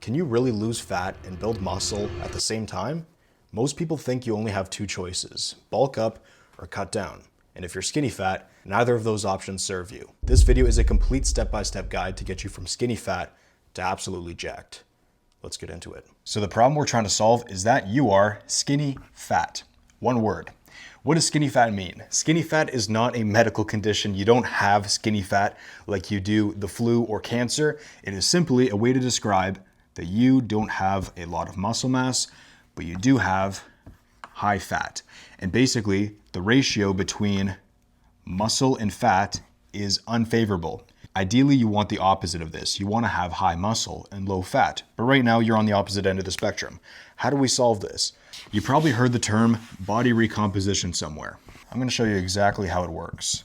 Can you really lose fat and build muscle at the same time? Most people think you only have two choices, bulk up or cut down. And if you're skinny fat, neither of those options serve you. This video is a complete step-by-step guide to get you from skinny fat to absolutely jacked. Let's get into it. So the problem we're trying to solve is that you are skinny fat. One word. What does skinny fat mean? Skinny fat is not a medical condition. You don't have skinny fat like you do the flu or cancer. It is simply a way to describe that you don't have a lot of muscle mass, but you do have high fat. And basically, the ratio between muscle and fat is unfavorable. Ideally, you want the opposite of this. You want to have high muscle and low fat. But right now, you're on the opposite end of the spectrum. How do we solve this? You probably heard the term body recomposition somewhere. I'm going to show you exactly how it works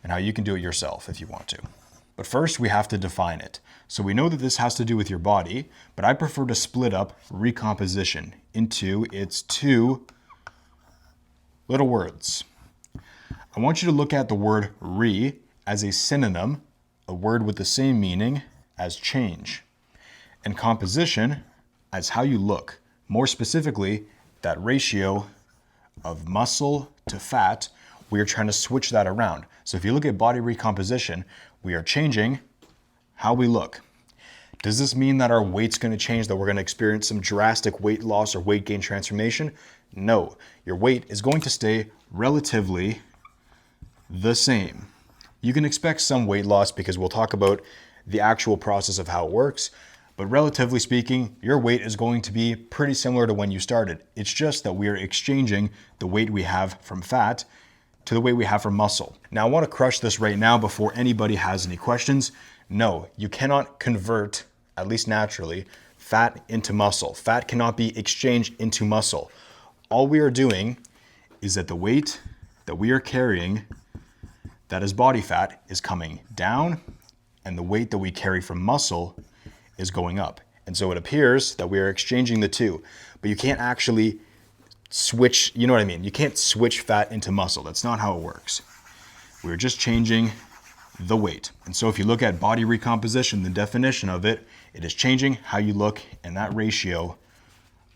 and how you can do it yourself if you want to. But first, we have to define it. So we know that this has to do with your body, but I prefer to split up recomposition into its two little words. I want you to look at the word re as a synonym, a word with the same meaning as change, and composition as how you look. More specifically, that ratio of muscle to fat, we are trying to switch that around. So if you look at body recomposition, we are changing how we look. Does this mean that our weight's going to change, that we're going to experience some drastic weight loss or weight gain transformation? No, your weight is going to stay relatively the same. You can expect some weight loss because we'll talk about the actual process of how it works, but relatively speaking, your weight is going to be pretty similar to when you started. It's just that we are exchanging the weight we have from fat to the weight we have from muscle. Now I want to crush this right now before anybody has any questions. No, you cannot convert, at least naturally, fat into muscle. Fat cannot be exchanged into muscle. All we are doing is that the weight that we are carrying, that is body fat, is coming down, and the weight that we carry from muscle is going up. And so it appears that we are exchanging the two, but you can't actually switch, you know what I mean? You can't switch fat into muscle. That's not how it works. We're just changing the weight. And so if you look at body recomposition, the definition of it, it is changing how you look and that ratio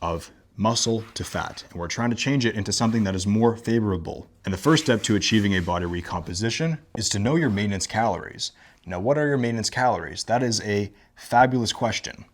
of muscle to fat. And we're trying to change it into something that is more favorable. And the first step to achieving a body recomposition is to know your maintenance calories. Now, what are your maintenance calories? That is a fabulous question.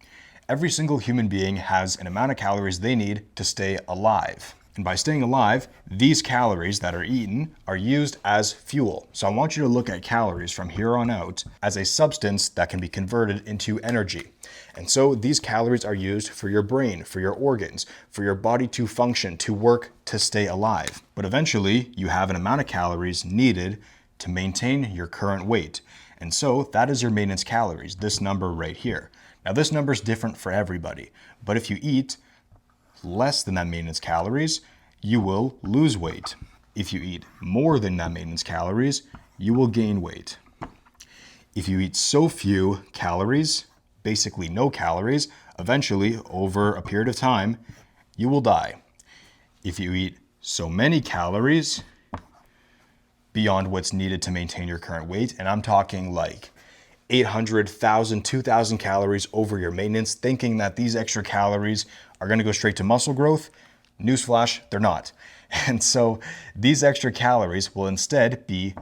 Every single human being has an amount of calories they need to stay alive. And by staying alive, these calories that are eaten are used as fuel. So I want you to look at calories from here on out as a substance that can be converted into energy. And so these calories are used for your brain, for your organs, for your body to function, to work, to stay alive. But eventually, you have an amount of calories needed to maintain your current weight. And so that is your maintenance calories, this number right here. Now this number is different for everybody, but if you eat less than that maintenance calories, you will lose weight. If you eat more than that maintenance calories, you will gain weight. If you eat so few calories, basically no calories, eventually over a period of time, you will die. If you eat so many calories beyond what's needed to maintain your current weight, and I'm talking like 800, 1,000, 2,000 calories over your maintenance, thinking that these extra calories are going to go straight to muscle growth. Newsflash, they're not. And so these extra calories will instead be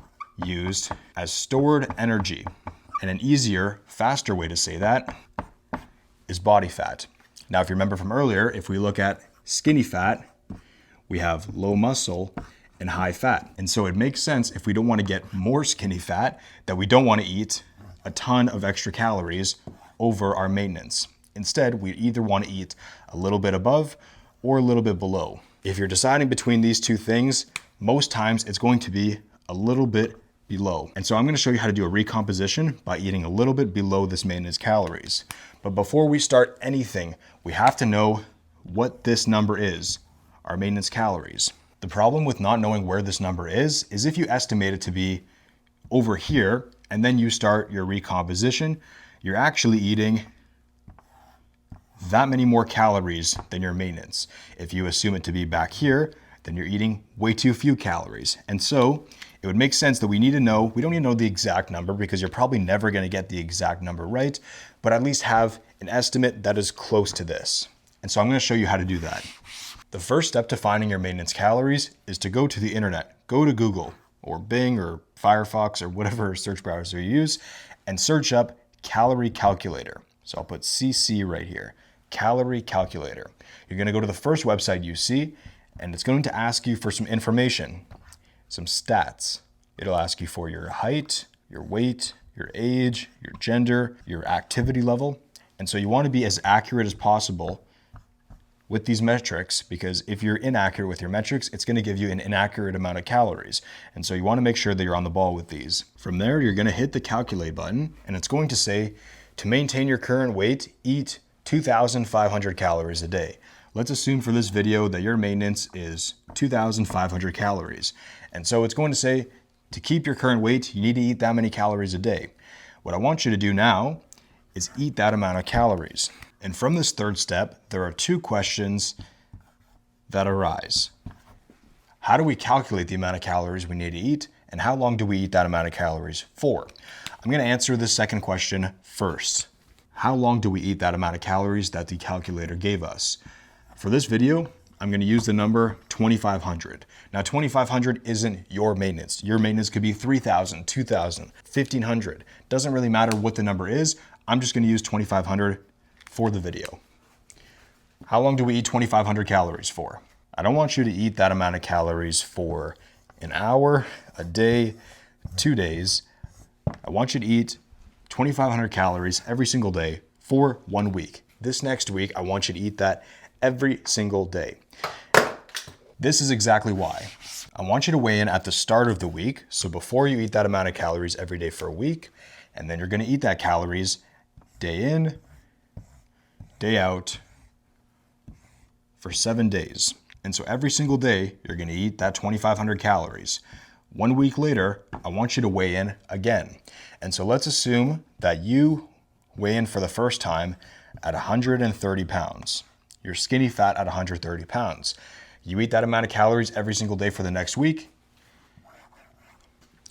used as stored energy. And an easier, faster way to say that is body fat. Now, if you remember from earlier, if we look at skinny fat, we have low muscle and high fat. And so it makes sense, if we don't want to get more skinny fat, that we don't want to eat a ton of extra calories over our maintenance. Instead, we either want to eat a little bit above or a little bit below. If you're deciding between these two things, most times it's going to be a little bit below. And so I'm going to show you how to do a recomposition by eating a little bit below this maintenance calories. But before we start anything, we have to know what this number is, our maintenance calories. The problem with not knowing where this number is if you estimate it to be over here and then you start your recomposition, you're actually eating that many more calories than your maintenance. If you assume it to be back here, then you're eating way too few calories. And so it would make sense that we don't need to know the exact number because you're probably never going to get the exact number right, but at least have an estimate that is close to this. And so I'm gonna show you how to do that. The first step to finding your maintenance calories is to go to the internet. Go to Google or Bing or Firefox or whatever search browser you use and search up calorie calculator. So I'll put CC right here, calorie calculator. You're gonna go to the first website you see and it's going to ask you for some information, some stats. It'll ask you for your height, your weight, your age, your gender, your activity level. And so you wanna be as accurate as possible with these metrics, because if you're inaccurate with your metrics, it's gonna give you an inaccurate amount of calories. And so you wanna make sure that you're on the ball with these. From there, you're gonna hit the calculate button and it's going to say, to maintain your current weight, eat 2,500 calories a day. Let's assume for this video that your maintenance is 2,500 calories. And so it's going to say, to keep your current weight, you need to eat that many calories a day. What I want you to do now is eat that amount of calories. And from this third step, there are two questions that arise. How do we calculate the amount of calories we need to eat? And how long do we eat that amount of calories for? I'm gonna answer this second question first. How long do we eat that amount of calories that the calculator gave us? For this video, I'm gonna use the number 2,500. Now 2,500 isn't your maintenance. Your maintenance could be 3,000, 2,000, 1,500. Doesn't really matter what the number is. I'm just gonna use 2,500 for the video. How long do we eat 2,500 calories for? I don't want you to eat that amount of calories for an hour, a day, 2 days. I want you to eat 2,500 calories every single day for 1 week. This next week, I want you to eat that every single day. This is exactly why. I want you to weigh in at the start of the week. So before you eat that amount of calories every day for a week, and then you're gonna eat that calories day in, day out for 7 days. And so every single day, you're gonna eat that 2,500 calories. 1 week later, I want you to weigh in again. And so let's assume that you weigh in for the first time at 130 pounds. You're skinny fat at 130 pounds. You eat that amount of calories every single day for the next week,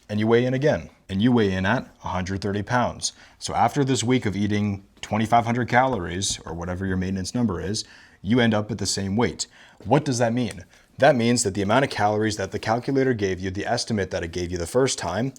and you weigh in again, and you weigh in at 130 pounds. So after this week of eating 2,500 calories, or whatever your maintenance number is, you end up at the same weight. What does that mean? That means that the amount of calories that the calculator gave you, the estimate that it gave you the first time,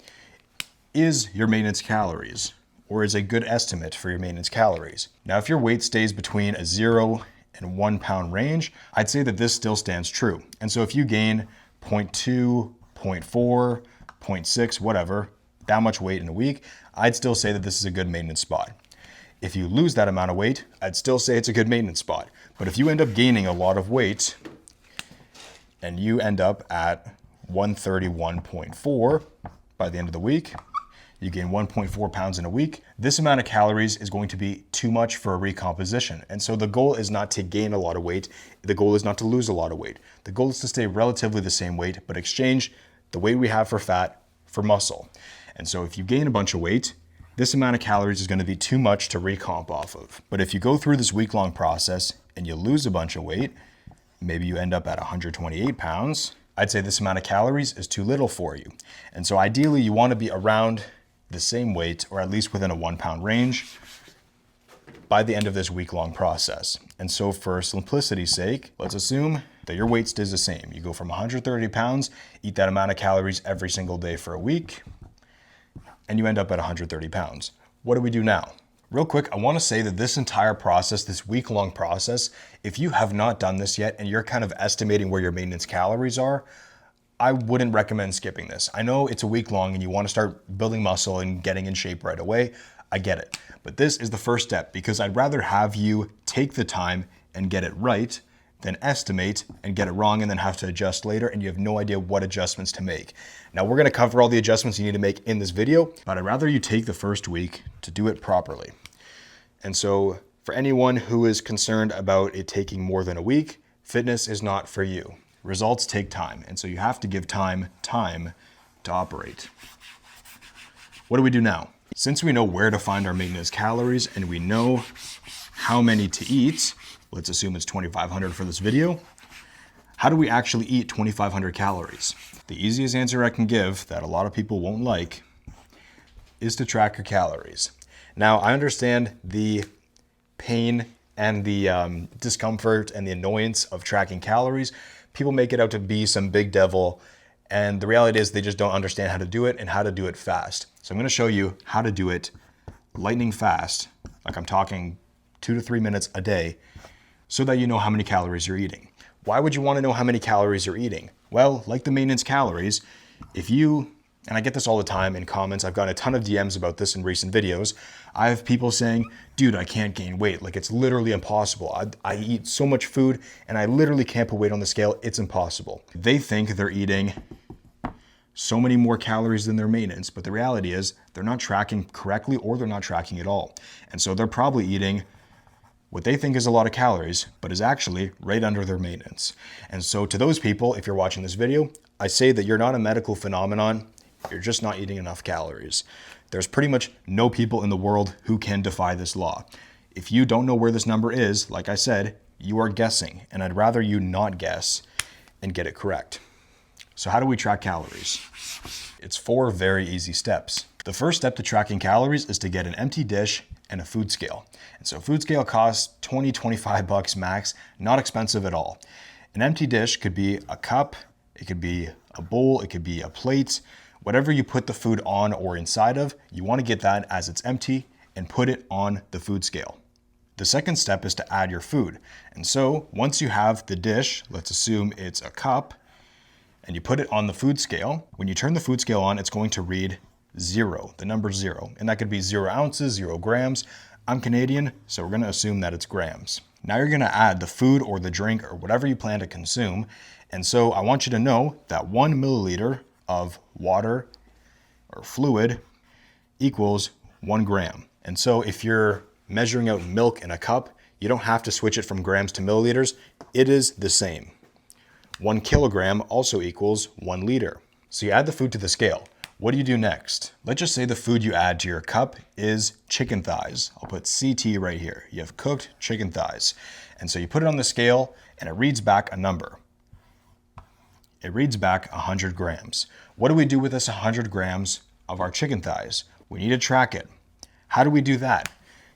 is your maintenance calories, or is a good estimate for your maintenance calories. Now, if your weight stays between a 0 and 1 pound range, I'd say that this still stands true. And so if you gain 0.2, 0.4, 0.6, whatever, that much weight in a week, I'd still say that this is a good maintenance spot. If you lose that amount of weight, I'd still say it's a good maintenance spot. But if you end up gaining a lot of weight and you end up at 131.4 by the end of the week, you gain 1.4 pounds in a week, this amount of calories is going to be too much for a recomposition. And so the goal is not to gain a lot of weight. The goal is not to lose a lot of weight. The goal is to stay relatively the same weight, but exchange the weight we have for fat for muscle. And so if you gain a bunch of weight, this amount of calories is going to be too much to recomp off of. But if you go through this week-long process and you lose a bunch of weight, maybe you end up at 128 pounds, I'd say this amount of calories is too little for you. And so ideally you want to be around the same weight, or at least within a 1 pound range, by the end of this week-long process. And so for simplicity's sake, let's assume that your weight stays the same. You go from 130 pounds, eat that amount of calories every single day for a week, and you end up at 130 pounds. What do we do now? Real quick, I want to say that this entire process, this week-long process, if you have not done this yet and you're kind of estimating where your maintenance calories are, I wouldn't recommend skipping this. I know it's a week long and you want to start building muscle and getting in shape right away. I get it. But this is the first step, because I'd rather have you take the time and get it right than estimate and get it wrong and then have to adjust later and you have no idea what adjustments to make. Now we're gonna cover all the adjustments you need to make in this video, but I'd rather you take the first week to do it properly. And so for anyone who is concerned about it taking more than a week, fitness is not for you. Results take time, and so you have to give time to operate. What do we do now? Since we know where to find our maintenance calories and we know how many to eat, let's assume it's 2,500 for this video, how do we actually eat 2,500 calories? The easiest answer I can give that a lot of people won't like is to track your calories. Now, I understand the pain and the discomfort and the annoyance of tracking calories, people make it out to be some big devil. And the reality is they just don't understand how to do it and how to do it fast. So I'm gonna show you how to do it lightning fast, like I'm talking 2 to 3 minutes a day, so that you know how many calories you're eating. Why would you wanna know how many calories you're eating? Well, like the maintenance calories, if you, and I get this all the time in comments, I've gotten a ton of DMs about this in recent videos. I have people saying, dude, I can't gain weight. Like, it's literally impossible. I eat so much food and I literally can't put weight on the scale. It's impossible. They think they're eating so many more calories than their maintenance, but the reality is they're not tracking correctly or they're not tracking at all. And so they're probably eating what they think is a lot of calories, but is actually right under their maintenance. And so to those people, if you're watching this video, I say that you're not a medical phenomenon, you're just not eating enough calories. There's pretty much no people in the world who can defy this law. If you don't know where this number is, like I said, you are guessing, and I'd rather you not guess and get it correct. So how do we track calories? It's 4 very easy steps. The first step to tracking calories is to get an empty dish and a food scale. And so a food scale costs $20-25 max, not expensive at all. An empty dish could be a cup, it could be a bowl, it could be a plate. Whatever you put the food on or inside of, you want to get that as it's empty and put it on the food scale. The second step is to add your food. And so once you have the dish, let's assume it's a cup, and you put it on the food scale, when you turn the food scale on, it's going to read 0, the number 0. And that could be 0 ounces, 0 grams. I'm Canadian, so we're going to assume that it's grams. Now you're going to add the food or the drink or whatever you plan to consume. And so I want you to know that 1 milliliter of water or fluid equals 1 gram. And so if you're measuring out milk in a cup, you don't have to switch it from grams to milliliters. It is the same. 1 kilogram also equals 1 liter. So you add the food to the scale. What do you do next? Let's just say the food you add to your cup is chicken thighs. I'll put CT right here. You have cooked chicken thighs. And so you put it on the scale and it reads back a number. It reads back 100 grams. What do we do with this 100 grams of our chicken thighs? We need to track it. How do we do that?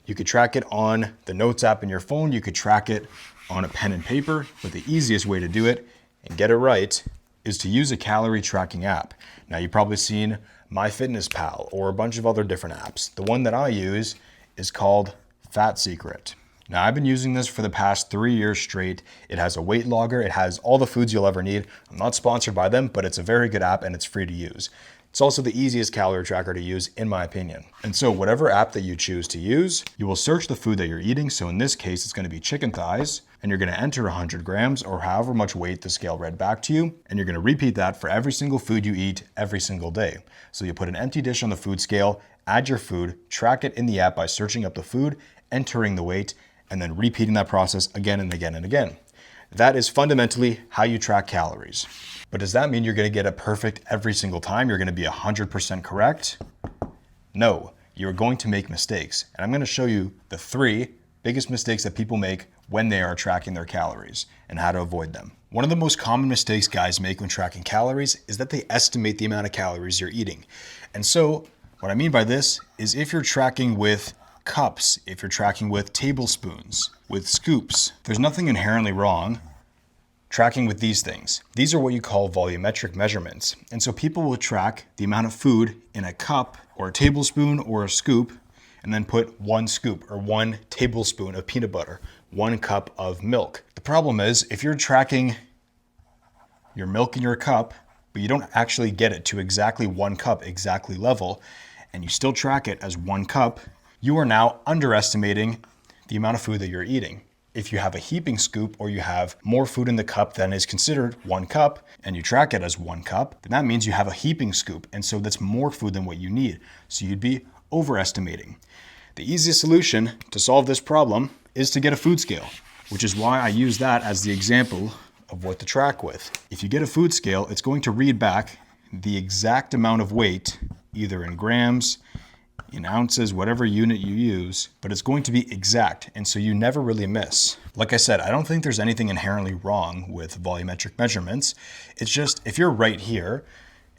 You could track it on the Notes app in your phone. You could track it on a pen and paper, but the easiest way to do it and get it right is to use a calorie tracking app. Now you've probably seen MyFitnessPal or a bunch of other different apps. The one that I use is called Fat Secret. Now I've been using this for the past 3 years straight. It has a weight logger. It has all the foods you'll ever need. I'm not sponsored by them, but it's a very good app and it's free to use. It's also the easiest calorie tracker to use in my opinion. And so whatever app that you choose to use, you will search the food that you're eating. So in this case, it's going to be chicken thighs and you're going to enter 100 grams or however much weight the scale read back to you. And you're going to repeat that for every single food you eat every single day. So you put an empty dish on the food scale, add your food, track it in the app by searching up the food, entering the weight, and then repeating that process again and again and again. That is fundamentally how you track calories. But does that mean you're going to get it perfect every single time? You're going to be 100% correct? No, you're going to make mistakes. And I'm going to show you the 3 biggest mistakes that people make when they are tracking their calories and how to avoid them. One of the most common mistakes guys make when tracking calories is that they estimate the amount of calories you're eating. And so what I mean by this is if you're tracking with cups, if you're tracking with tablespoons, with scoops, there's nothing inherently wrong tracking with these things. These are what you call volumetric measurements. And so people will track the amount of food in a cup or a tablespoon or a scoop and then put 1 scoop or 1 tablespoon of peanut butter, 1 cup of milk. The problem is if you're tracking your milk in your cup, but you don't actually get it to exactly 1 cup, exactly level, and you still track it as 1 cup, you are now underestimating the amount of food that you're eating. If you have a heaping scoop or you have more food in the cup than is considered 1 cup and you track it as 1 cup, then that means you have a heaping scoop. And so that's more food than what you need. So you'd be overestimating. The easiest solution to solve this problem is to get a food scale, which is why I use that as the example of what to track with. If you get a food scale, it's going to read back the exact amount of weight, either in grams, in ounces, whatever unit you use, but it's going to be exact. And so you never really miss. Like I said, I don't think there's anything inherently wrong with volumetric measurements. It's just, if you're right here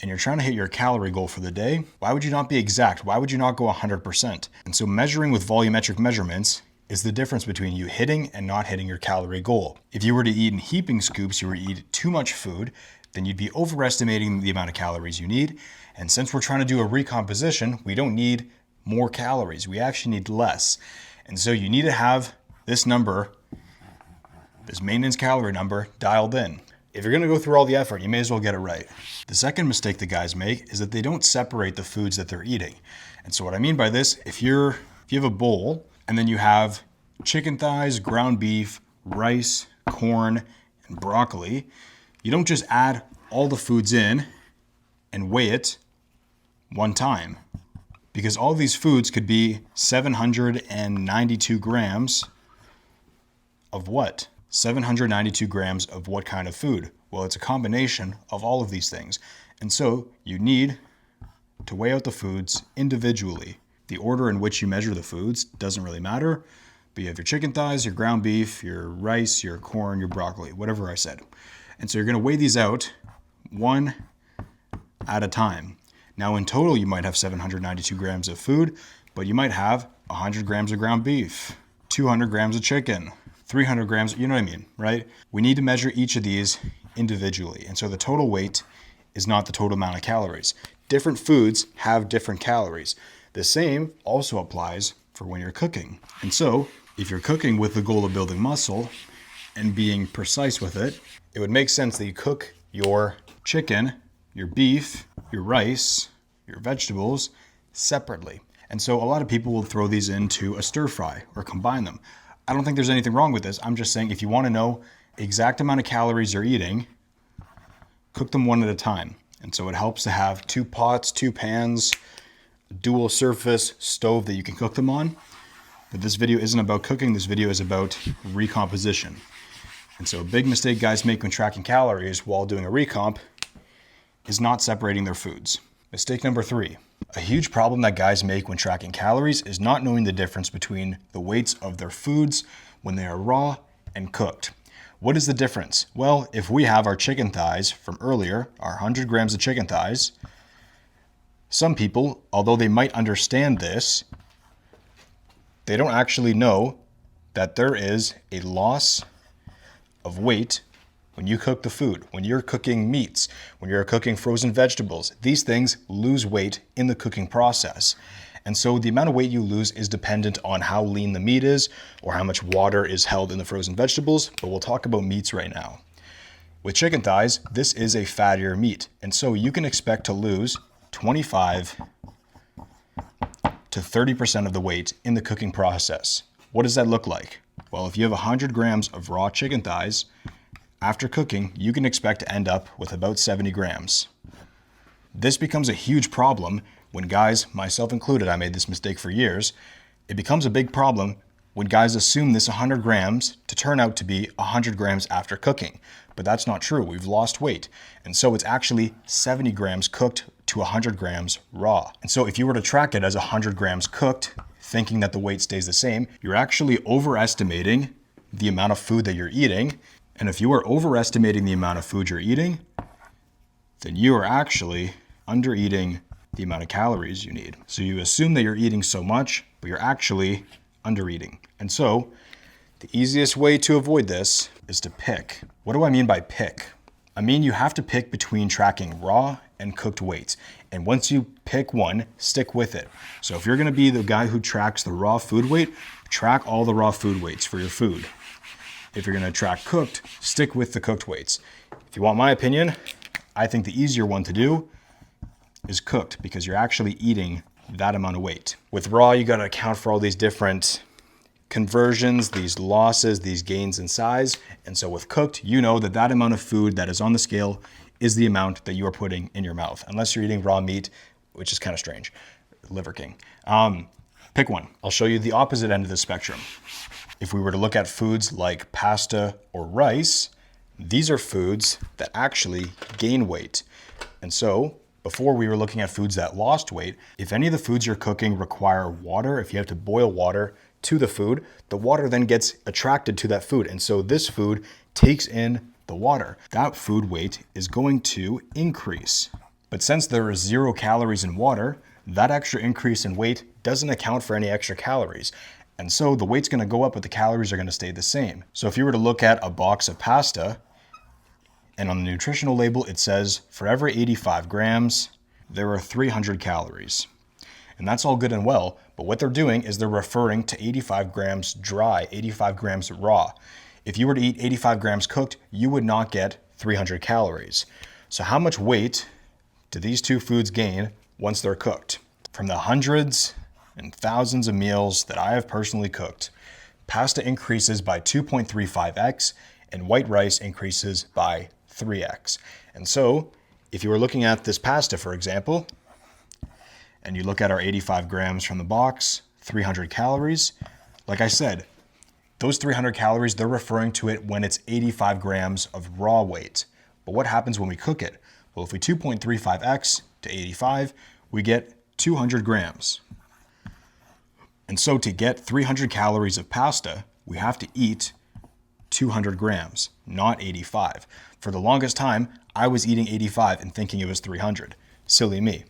and you're trying to hit your calorie goal for the day, why would you not be exact? Why would you not go 100%? And so measuring with volumetric measurements is the difference between you hitting and not hitting your calorie goal. If you were to eat in heaping scoops, you were to eat too much food, then you'd be overestimating the amount of calories you need. And since we're trying to do a recomposition, we don't need more calories. We actually need less. And so you need to have this number, this maintenance calorie number, dialed in. If you're gonna go through all the effort, you may as well get it right. The second mistake that guys make is that they don't separate the foods that they're eating. And so what I mean by this, if you have a bowl and then you have chicken thighs, ground beef, rice, corn, and broccoli, you don't just add all the foods in and weigh it one time, because all these foods could be 792 grams of what? 792 grams of what kind of food? Well, it's a combination of all of these things. And so you need to weigh out the foods individually. The order in which you measure the foods doesn't really matter, but you have your chicken thighs, your ground beef, your rice, your corn, your broccoli, whatever I said. And so you're gonna weigh these out one at a time. Now in total, you might have 792 grams of food, but you might have 100 grams of ground beef, 200 grams of chicken, 300 grams, you know what I mean, right? We need to measure each of these individually. And so the total weight is not the total amount of calories. Different foods have different calories. The same also applies for when you're cooking. And so if you're cooking with the goal of building muscle and being precise with it, it would make sense that you cook your chicken, your beef, your rice, your vegetables separately. And so a lot of people will throw these into a stir fry or combine them. I don't think there's anything wrong with this. I'm just saying if you want to know exact amount of calories you're eating, cook them one at a time. And so it helps to have 2 pots, 2 pans, a dual surface stove that you can cook them on. But this video isn't about cooking. This video is about recomposition. And so a big mistake guys make when tracking calories while doing a recomp is not separating their foods. Mistake number 3. A huge problem that guys make when tracking calories is not knowing the difference between the weights of their foods when they are raw and cooked. What is the difference? Well, if we have our chicken thighs from earlier, our 100 grams of chicken thighs, some people, although they might understand this, they don't actually know that there is a loss of weight when you cook the food. When you're cooking meats, when you're cooking frozen vegetables, these things lose weight in the cooking process. And so the amount of weight you lose is dependent on how lean the meat is or how much water is held in the frozen vegetables, but we'll talk about meats right now. With chicken thighs, this is a fattier meat, and so you can expect to lose 25 to 30% of the weight in the cooking process. What does that look like? Well, if you have 100 grams of raw chicken thighs, after cooking, you can expect to end up with about 70 grams. This becomes a huge problem when guys, myself included, I made this mistake for years. It becomes a big problem when guys assume this 100 grams to turn out to be 100 grams after cooking. But that's not true. We've lost weight. And so it's actually 70 grams cooked to 100 grams raw. And so if you were to track it as 100 grams cooked, thinking that the weight stays the same, you're actually overestimating the amount of food that you're eating. And if you are overestimating the amount of food you're eating, then you are actually under-eating the amount of calories you need. So you assume that you're eating so much, but you're actually under-eating. And so the easiest way to avoid this is to pick. What do I mean by pick? I mean you have to pick between tracking raw and cooked weights. And once you pick one, stick with it. So if you're gonna be the guy who tracks the raw food weight, track all the raw food weights for your food. If you're gonna track cooked, stick with the cooked weights. If you want my opinion, I think the easier one to do is cooked because you're actually eating that amount of weight. With raw, you gotta account for all these different conversions, these losses, these gains in size. And so with cooked, you know that that amount of food that is on the scale is the amount that you are putting in your mouth, unless you're eating raw meat, which is kind of strange. Liver King. Pick one. I'll show you the opposite end of the spectrum. If we were to look at foods like pasta or rice, these are foods that actually gain weight. And so before we were looking at foods that lost weight, if any of the foods you're cooking require water, if you have to boil water to the food, the water then gets attracted to that food. And so this food takes in the water. That food weight is going to increase. But since there is 0 calories in water, that extra increase in weight doesn't account for any extra calories. And so the weight's gonna go up, but the calories are gonna stay the same. So if you were to look at a box of pasta, and on the nutritional label, it says for every 85 grams, there are 300 calories. And that's all good and well, but what they're doing is they're referring to 85 grams dry, 85 grams raw. If you were to eat 85 grams cooked, you would not get 300 calories. So how much weight do these two foods gain once they're cooked? From the hundreds and thousands of meals that I have personally cooked, pasta increases by 2.35x and white rice increases by 3x. And so if you were looking at this pasta, for example, and you look at our 85 grams from the box, 300 calories, like I said, those 300 calories, they're referring to it when it's 85 grams of raw weight. But what happens when we cook it? Well, if we 2.35x to 85, we get 200 grams. And so to get 300 calories of pasta, we have to eat 200 grams, not 85. For the longest time, I was eating 85 and thinking it was 300. Silly me.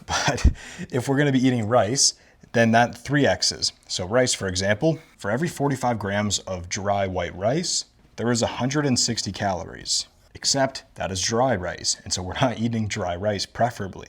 But if we're gonna be eating rice, then that 3x's. So rice, for example, for every 45 grams of dry white rice, there is 160 calories, except that is dry rice. And so we're not eating dry rice preferably.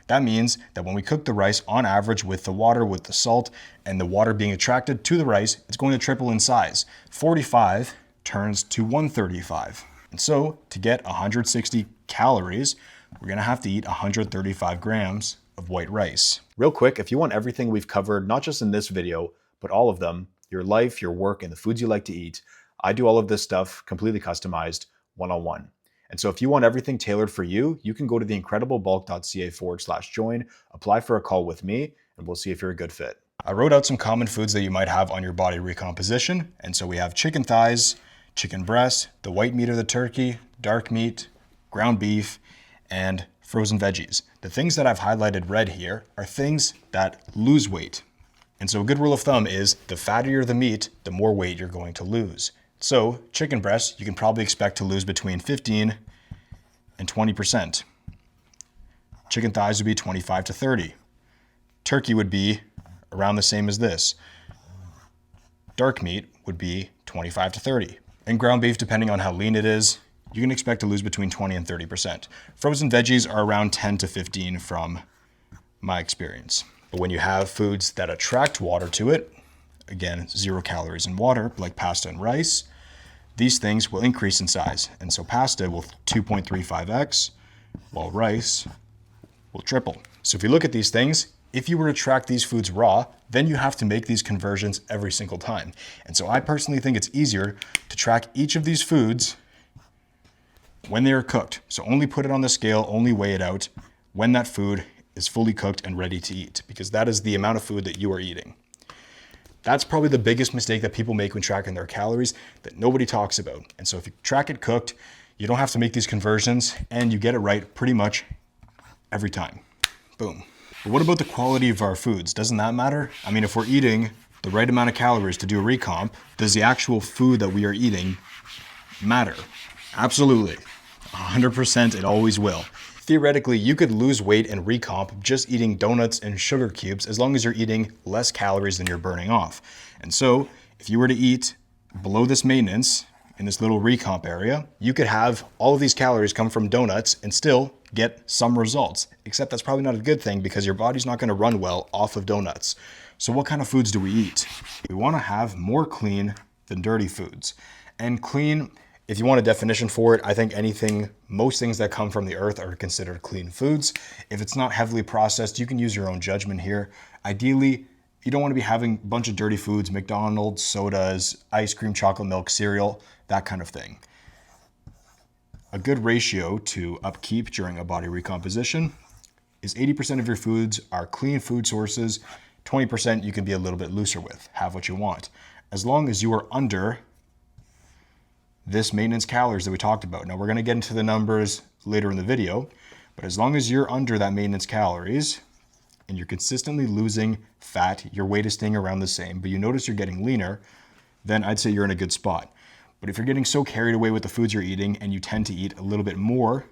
That means that when we cook the rice on average with the water, with the salt, and the water being attracted to the rice, it's going to triple in size. 45 turns to 135. And so to get 160 calories, we're gonna have to eat 135 grams of white rice. Real quick, if you want everything we've covered, not just in this video, but all of them, your life, your work, and the foods you like to eat, I do all of this stuff completely customized one-on-one. And so if you want everything tailored for you, you can go to theincrediblebulk.ca/join, apply for a call with me, and we'll see if you're a good fit. I wrote out some common foods that you might have on your body recomposition. And so we have chicken thighs, chicken breast, the white meat of the turkey, dark meat, ground beef, and frozen veggies. The things that I've highlighted red here are things that lose weight. And so a good rule of thumb is the fattier the meat, the more weight you're going to lose. So chicken breast, you can probably expect to lose between 15 and 20%. Chicken thighs would be 25 to 30. Turkey would be around the same as this. Dark meat would be 25 to 30. And ground beef, depending on how lean it is, you can expect to lose between 20 and 30%. Frozen veggies are around 10 to 15 from my experience. But when you have foods that attract water to it, again, 0 calories in water, like pasta and rice, these things will increase in size. And so pasta will 2.35x, while rice will triple. So if you look at these things, if you were to track these foods raw, then you have to make these conversions every single time. And so I personally think it's easier to track each of these foods when they are cooked. So only put it on the scale, only weigh it out when that food is fully cooked and ready to eat, because that is the amount of food that you are eating. That's probably the biggest mistake that people make when tracking their calories that nobody talks about. And so if you track it cooked, you don't have to make these conversions and you get it right pretty much every time. Boom. But what about the quality of our foods? Doesn't that matter? I mean, if we're eating the right amount of calories to do a recomp, does the actual food that we are eating matter? Absolutely. 100% it always will. Theoretically, you could lose weight in recomp just eating donuts and sugar cubes as long as you're eating less calories than you're burning off. And so if you were to eat below this maintenance in this little recomp area, you could have all of these calories come from donuts and still get some results, except that's probably not a good thing because your body's not going to run well off of donuts. So what kind of foods do we eat? We want to have more clean than dirty foods. And clean, if you want a definition for it, I think most things that come from the earth are considered clean foods. If it's not heavily processed, you can use your own judgment here. Ideally, you don't want to be having a bunch of dirty foods, McDonald's, sodas, ice cream, chocolate milk, cereal, that kind of thing. A good ratio to upkeep during a body recomposition is 80% of your foods are clean food sources, 20% you can be a little bit looser with, have what you want. As long as you are under this maintenance calories that we talked about. Now we're going to get into the numbers later in the video, but as long as you're under that maintenance calories and you're consistently losing fat, your weight is staying around the same, but you notice you're getting leaner, then I'd say you're in a good spot. But if you're getting so carried away with the foods you're eating and you tend to eat a little bit more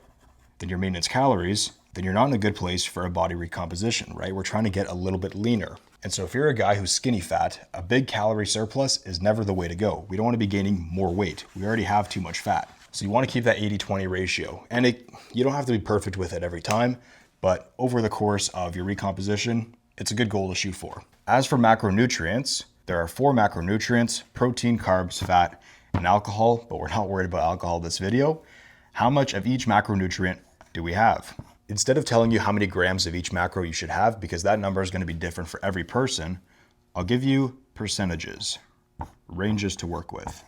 than your maintenance calories, then you're not in a good place for a body recomposition, right? We're trying to get a little bit leaner. And so if you're a guy who's skinny fat, a big calorie surplus is never the way to go. We don't want to be gaining more weight. We already have too much fat. So you want to keep that 80-20 ratio. And you don't have to be perfect with it every time, but over the course of your recomposition, it's a good goal to shoot for. As for macronutrients, there are 4 macronutrients: protein, carbs, fat, and alcohol, but we're not worried about alcohol this video. How much of each macronutrient do we have? Instead of telling you how many grams of each macro you should have, because that number is going to be different for every person, I'll give you percentages, ranges to work with.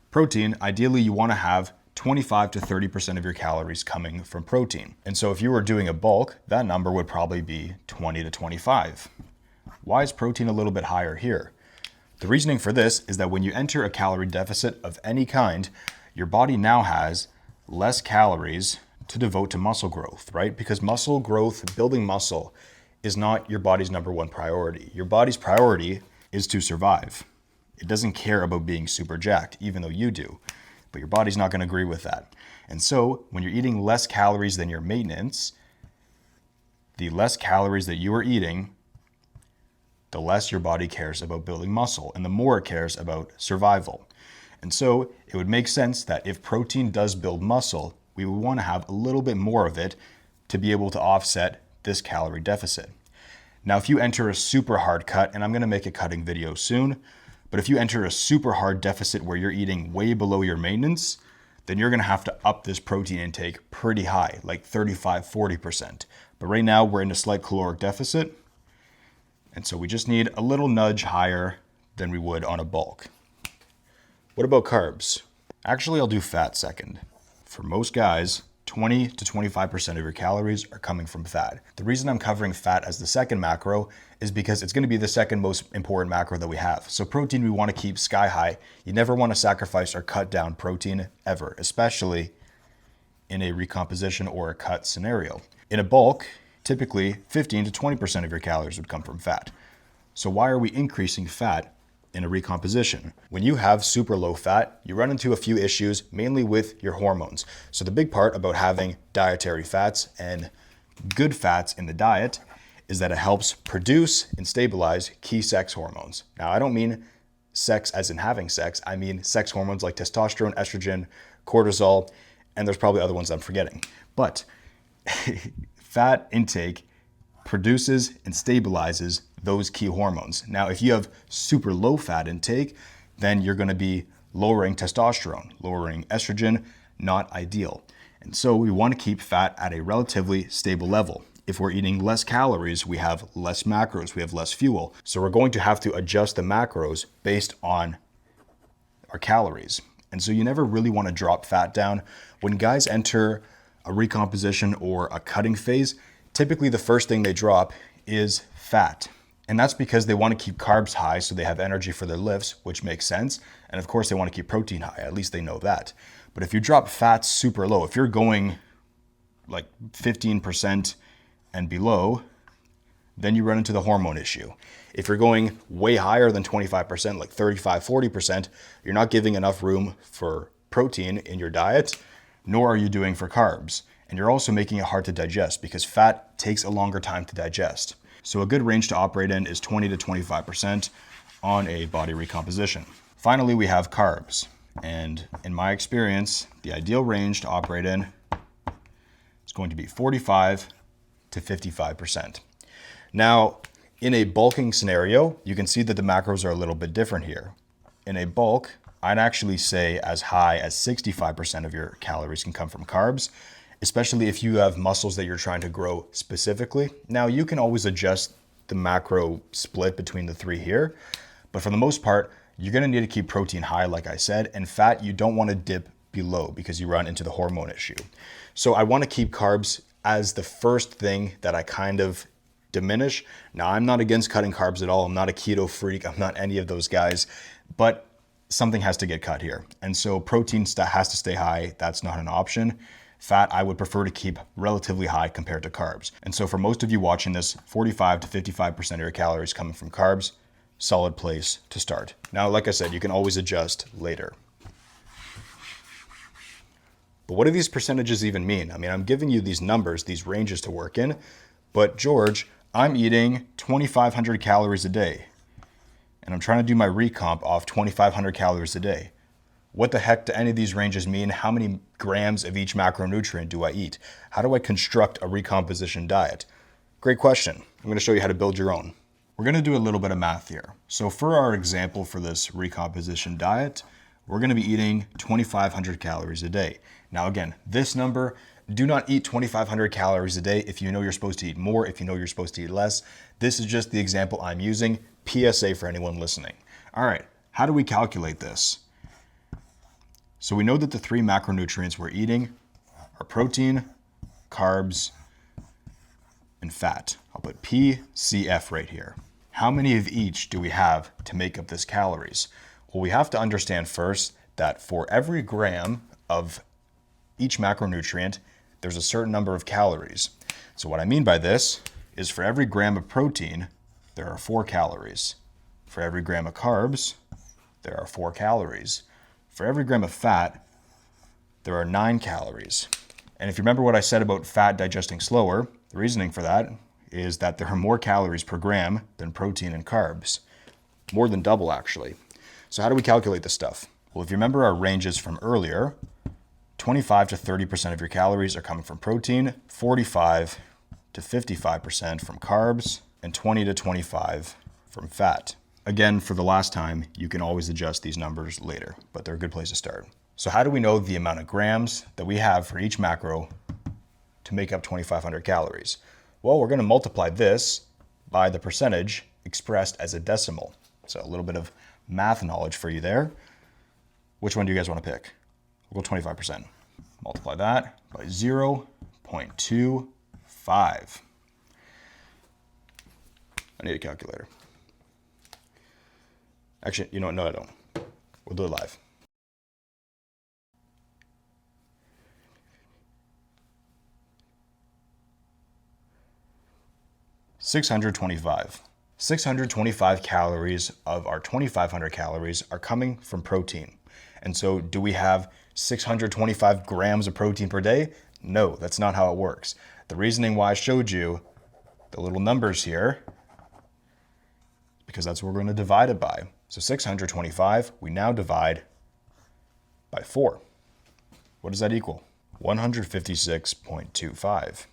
Protein, ideally you want to have 25 to 30% of your calories coming from protein. And so if you were doing a bulk, that number would probably be 20 to 25. Why is protein a little bit higher here? The reasoning for this is that when you enter a calorie deficit of any kind, your body now has less calories to devote to muscle growth, right? Because muscle growth, building muscle, is not your body's #1 priority. Your body's priority is to survive. It doesn't care about being super jacked, even though you do, but your body's not going to agree with that. And so when you're eating less calories than your maintenance, the less calories that you are eating, the less your body cares about building muscle, and the more it cares about survival. And so it would make sense that if protein does build muscle, we would want to have a little bit more of it to be able to offset this calorie deficit. Now, if you enter a super hard cut, and I'm going to make a cutting video soon, but if you enter a super hard deficit where you're eating way below your maintenance, then you're going to have to up this protein intake pretty high, like 35-40%. But right now we're in a slight caloric deficit, and so we just need a little nudge higher than we would on a bulk. What about carbs? Actually, I'll do fat second. For most guys, 20 to 25% of your calories are coming from fat. The reason I'm covering fat as the second macro is because it's going to be the second most important macro that we have. So protein we want to keep sky high. You never want to sacrifice or cut down protein ever, especially in a recomposition or a cut scenario. In a bulk, typically 15 to 20% of your calories would come from fat. So why are we increasing fat in a recomposition? When you have super low fat, you run into a few issues, mainly with your hormones. So the big part about having dietary fats and good fats in the diet is that it helps produce and stabilize key sex hormones. Now, I don't mean sex as in having sex. I mean sex hormones like testosterone, estrogen, cortisol, and there's probably other ones I'm forgetting. But fat intake produces and stabilizes those key hormones. Now, if you have super low fat intake, then you're going to be lowering testosterone, lowering estrogen, not ideal. And so we want to keep fat at a relatively stable level. If we're eating less calories, we have less macros, we have less fuel. So we're going to have to adjust the macros based on our calories. And so you never really want to drop fat down. When guys enter a recomposition or a cutting phase, typically the first thing they drop is fat. And that's because they want to keep carbs high so they have energy for their lifts, which makes sense. And of course they want to keep protein high, at least they know that. But if you drop fat super low, if you're going like 15% and below, then you run into the hormone issue. If you're going way higher than 25%, like 35-40%, you're not giving enough room for protein in your diet, nor are you doing for carbs. And you're also making it hard to digest because fat takes a longer time to digest. So a good range to operate in is 20 to 25% on a body recomposition. Finally, we have carbs. And in my experience, the ideal range to operate in is going to be 45 to 55%. Now, in a bulking scenario, you can see that the macros are a little bit different here. In a bulk, I'd actually say as high as 65% of your calories can come from carbs, especially if you have muscles that you're trying to grow specifically. Now, you can always adjust the macro split between the three here, but for the most part, you're gonna need to keep protein high, like I said, and fat you don't wanna dip below because you run into the hormone issue. So I wanna keep carbs as the first thing that I kind of diminish. Now, I'm not against cutting carbs at all. I'm not a keto freak. I'm not any of those guys, but something has to get cut here. And so protein has to stay high. That's not an option. Fat, I would prefer to keep relatively high compared to carbs. And so for most of you watching this, 45 to 55% of your calories coming from carbs, solid place to start. Now, like I said, you can always adjust later. But what do these percentages even mean? I mean, I'm giving you these numbers, these ranges to work in, but George, I'm eating 2,500 calories a day, and I'm trying to do my recomp off 2,500 calories a day. What the heck do any of these ranges mean? How many grams of each macronutrient do I eat? How do I construct a recomposition diet? Great question. I'm going to show you how to build your own. We're going to do a little bit of math here. So for our example for this recomposition diet, we're going to be eating 2,500 calories a day. Now again, this number, do not eat 2,500 calories a day if you know you're supposed to eat more, if you know you're supposed to eat less. This is just the example I'm using. PSA for anyone listening. All right, how do we calculate this? So we know that the three macronutrients we're eating are protein, carbs, and fat. I'll put PCF right here. How many of each do we have to make up this calories? Well, we have to understand first that for every gram of each macronutrient, there's a certain number of calories. So what I mean by this is for every gram of protein, there are 4 calories. For every gram of carbs, there are 4 calories. For every gram of fat, there are 9 calories. And if you remember what I said about fat digesting slower, the reasoning for that is that there are more calories per gram than protein and carbs. More than double, actually. So how do we calculate this stuff? Well, if you remember our ranges from earlier, 25 to 30% of your calories are coming from protein, 45 to 55% from carbs, and 20 to 25 from fat. Again, for the last time, you can always adjust these numbers later, but they're a good place to start. So how do we know the amount of grams that we have for each macro to make up 2,500 calories? Well, we're going to multiply this by the percentage expressed as a decimal. So a little bit of math knowledge for you there. Which one do you guys want to pick? We'll go 25%. Multiply that by 0.25. I need a calculator. Actually, you know what? No, I don't. We'll do it live. $625. 625 calories of our 2,500 calories are coming from protein. And so do we have 625 grams of protein per day? No, that's not how it works. The reasoning why I showed you the little numbers here, because that's what we're going to divide it by. So 625, we now divide by 4. What does that equal? 156.25.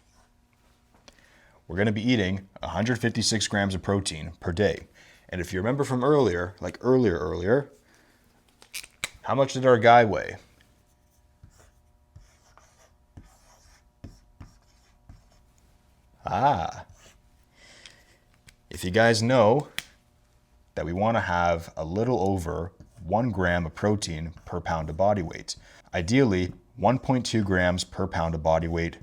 We're going to be eating 156 grams of protein per day. And if you remember from earlier, like earlier, how much did our guy weigh? If you guys know that we want to have a little over 1 gram of protein per pound of body weight. Ideally, 1.2 grams per pound of body weight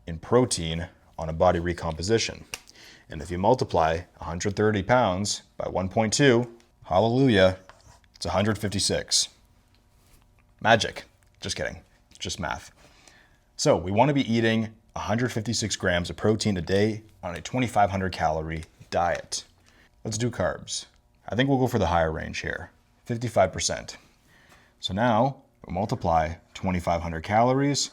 in protein on a body recomposition. And if you multiply 130 pounds by 1.2, hallelujah, it's 156. Magic. Just kidding. It's just math. So we want to be eating 156 grams of protein a day on a 2,500 calorie diet. Let's do carbs. I think we'll go for the higher range here, 55%. So now we'll multiply 2,500 calories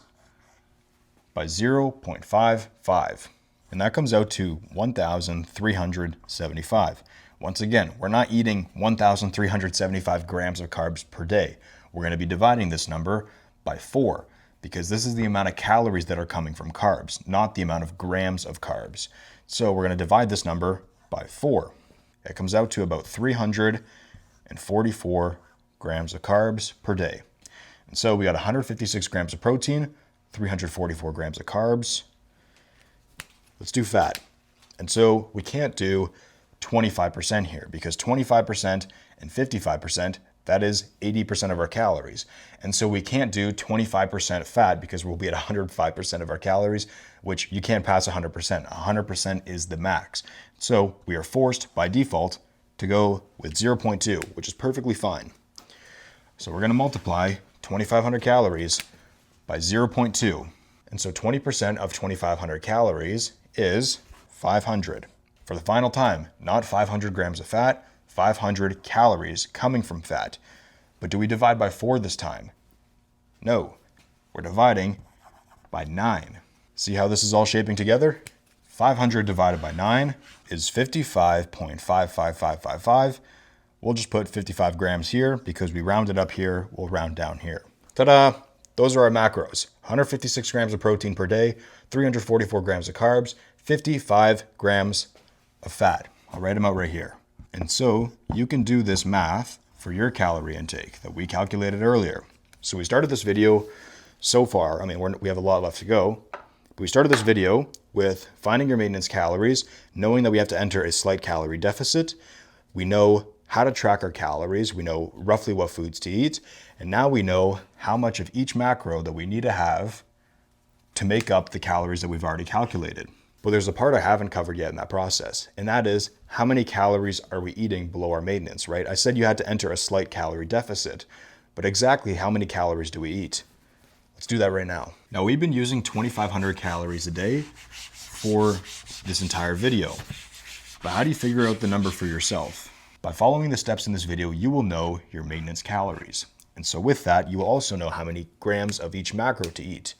by 0.55. And that comes out to 1,375. Once again, we're not eating 1,375 grams of carbs per day. We're going to be dividing this number by 4 because this is the amount of calories that are coming from carbs, not the amount of grams of carbs. So we're going to divide this number by 4. It comes out to about 344 grams of carbs per day. And so we got 156 grams of protein, 344 grams of carbs. Let's do fat. And so we can't do 25% here because 25% and 55%, that is 80% of our calories. And so we can't do 25% fat because we'll be at 105% of our calories, which you can't pass 100%. 100% is the max. So we are forced by default to go with 0.2, which is perfectly fine. So we're going to multiply 2,500 calories by 0.2. And so 20% of 2,500 calories is 500. For the final time, not 500 grams of fat, 500 calories coming from fat. But do we divide by 4 this time? No, we're dividing by 9. See how this is all shaping together? 500 divided by 9 is 55.55555. We'll just put 55 grams here because we rounded up here, we'll round down here. Ta-da! Those are our macros. 156 grams of protein per day, 344 grams of carbs, 55 grams of fat. I'll write them out right here. And so you can do this math for your calorie intake that we calculated earlier. So we started this video so far, I mean, we have a lot left to go, but we started this video with finding your maintenance calories, knowing that we have to enter a slight calorie deficit. We know how to track our calories. We know roughly what foods to eat. And now we know how much of each macro that we need to have to make up the calories that we've already calculated. But there's a part I haven't covered yet in that process, and that is how many calories are we eating below our maintenance, right? I said you had to enter a slight calorie deficit, but exactly how many calories do we eat? Let's do that right now. Now, we've been using 2,500 calories a day for this entire video. But how do you figure out the number for yourself? By following the steps in this video, you will know your maintenance calories. And so with that, you will also know how many grams of each macro to eat.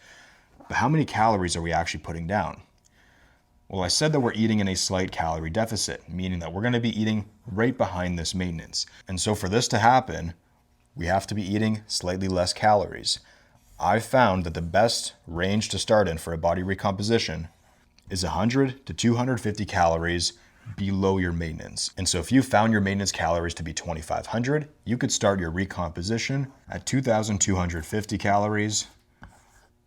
But how many calories are we actually putting down? Well, I said that we're eating in a slight calorie deficit, meaning that we're going to be eating right behind this maintenance. And so for this to happen, we have to be eating slightly less calories. I've found that the best range to start in for a body recomposition is 100 to 250 calories below your maintenance. And so if you found your maintenance calories to be 2,500, you could start your recomposition at 2,250 calories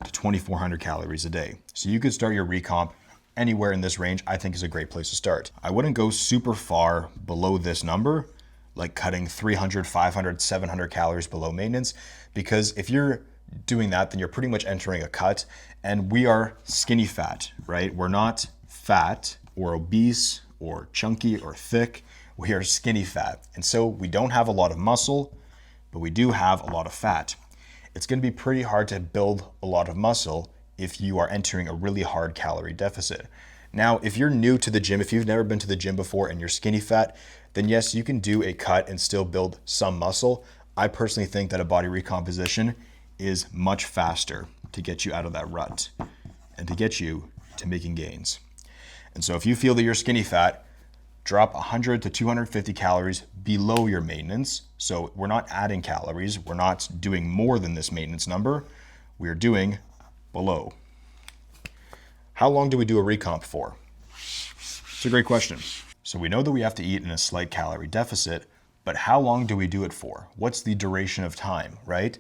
to 2,400 calories a day. So you could start your recomp anywhere in this range. I think is a great place to start. I wouldn't go super far below this number, like cutting 300, 500, 700 calories below maintenance, because if you're doing that, then you're pretty much entering a cut, and we are skinny fat, right? We're not fat or obese or chunky or thick. We are skinny fat. And so we don't have a lot of muscle, but we do have a lot of fat. It's going to be pretty hard to build a lot of muscle if you are entering a really hard calorie deficit. Now, if you're new to the gym, if you've never been to the gym before and you're skinny fat, then yes, you can do a cut and still build some muscle. I personally think that a body recomposition is much faster to get you out of that rut and to get you to making gains. And so if you feel that you're skinny fat, drop 100 to 250 calories below your maintenance. So we're not adding calories. We're not doing more than this maintenance number. We're doing below. How long do we do a recomp for? It's a great question. So we know that we have to eat in a slight calorie deficit, but how long do we do it for? What's the duration of time, right?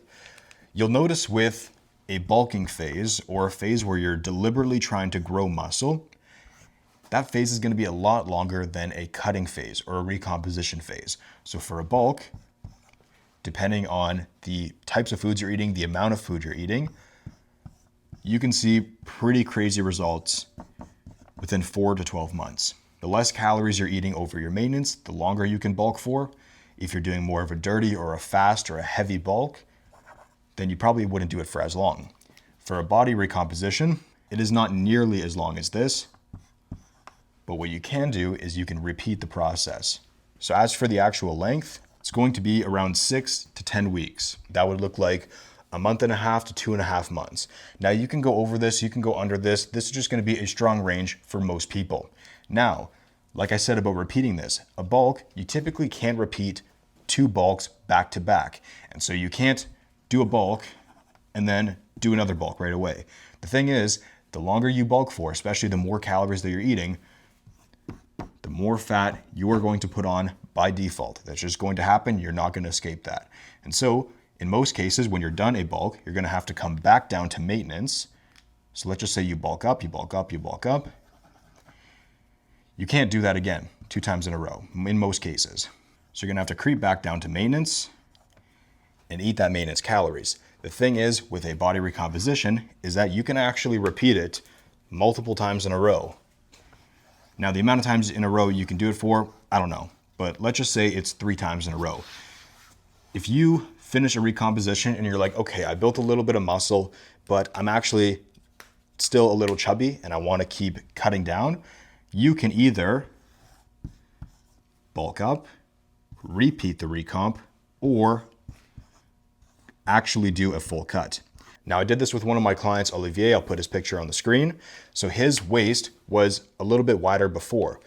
You'll notice with a bulking phase or a phase where you're deliberately trying to grow muscle, that phase is going to be a lot longer than a cutting phase or a recomposition phase. So for a bulk, depending on the types of foods you're eating, the amount of food you're eating, you can see pretty crazy results within 4 to 12 months. The less calories you're eating over your maintenance, the longer you can bulk for. If you're doing more of a dirty or a fast or a heavy bulk, then you probably wouldn't do it for as long. For a body recomposition, it is not nearly as long as this, but what you can do is you can repeat the process. So as for the actual length, it's going to be around 6 to 10 weeks. That would look like a month and a half to 2.5 months. Now you can go over this, you can go under this. This is just going to be a strong range for most people. Now, like I said about repeating this, a bulk, you typically can't repeat 2 bulks back to back. And so you can't do a bulk and then do another bulk right away. The thing is, the longer you bulk for, especially the more calories that you're eating, the more fat you are going to put on by default. That's just going to happen. You're not going to escape that. And so in most cases, when you're done a bulk, you're going to have to come back down to maintenance. So let's just say you bulk up, you bulk up, you bulk up. You can't do that again 2 times in a row in most cases. So you're going to have to creep back down to maintenance and eat that maintenance calories. The thing is with a body recomposition is that you can actually repeat it multiple times in a row. Now the amount of times in a row you can do it for, I don't know, but let's just say it's 3 times in a row. If you finish a recomposition and you're like, okay, I built a little bit of muscle, but I'm actually still a little chubby and I want to keep cutting down, you can either bulk up, repeat the recomp, or actually do a full cut. Now I did this with one of my clients, Olivier. I'll put his picture on the screen. So his waist was a little bit wider before.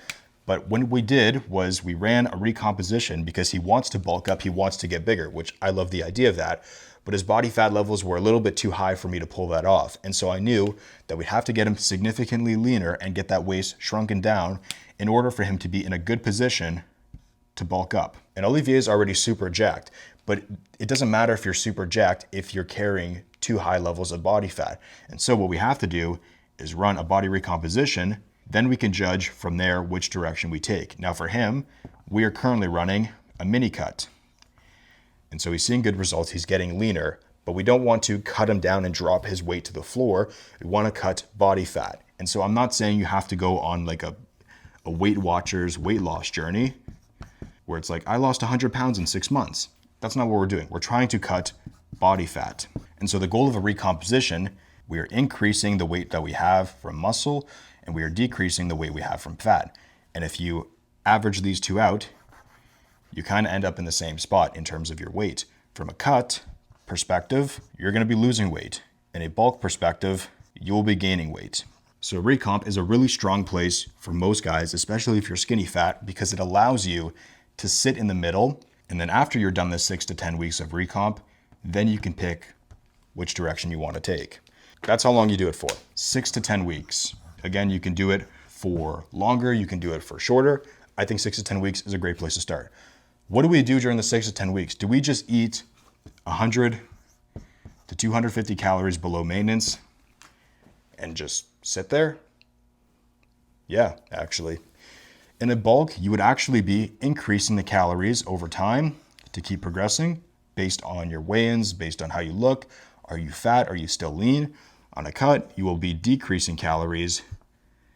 But what we did was we ran a recomposition because he wants to bulk up, he wants to get bigger, which I love the idea of that. But his body fat levels were a little bit too high for me to pull that off. And so I knew that we'd have to get him significantly leaner and get that waist shrunken down in order for him to be in a good position to bulk up. And Olivier is already super jacked, but it doesn't matter if you're super jacked if you're carrying too high levels of body fat. And so what we have to do is run a body recomposition. Then we can judge from there which direction we take. Now for him, we are currently running a mini cut. And so he's seeing good results, he's getting leaner, but we don't want to cut him down and drop his weight to the floor. We want to cut body fat. And so I'm not saying you have to go on like a Weight Watchers weight loss journey where it's like, I lost 100 pounds in 6 months. That's not what we're doing. We're trying to cut body fat. And so the goal of a recomposition, we are increasing the weight that we have from muscle and we are decreasing the weight we have from fat. And if you average these two out, you kind of end up in the same spot in terms of your weight. From a cut perspective, you're going to be losing weight. In a bulk perspective, you'll be gaining weight. So Recomp is a really strong place for most guys, especially if you're skinny fat, because it allows you to sit in the middle. And then after you're done this 6 to 10 weeks of Recomp, then you can pick which direction you want to take. That's how long you do it for, 6 to 10 weeks. Again, you can do it for longer, you can do it for shorter. I think 6 to 10 weeks is a great place to start. What do we do during the 6 to 10 weeks? Do we just eat 100 to 250 calories below maintenance and just sit there? Yeah, actually. In a bulk, you would actually be increasing the calories over time to keep progressing based on your weigh-ins, based on how you look. Are you fat? Are you still lean? On a cut, you will be decreasing calories,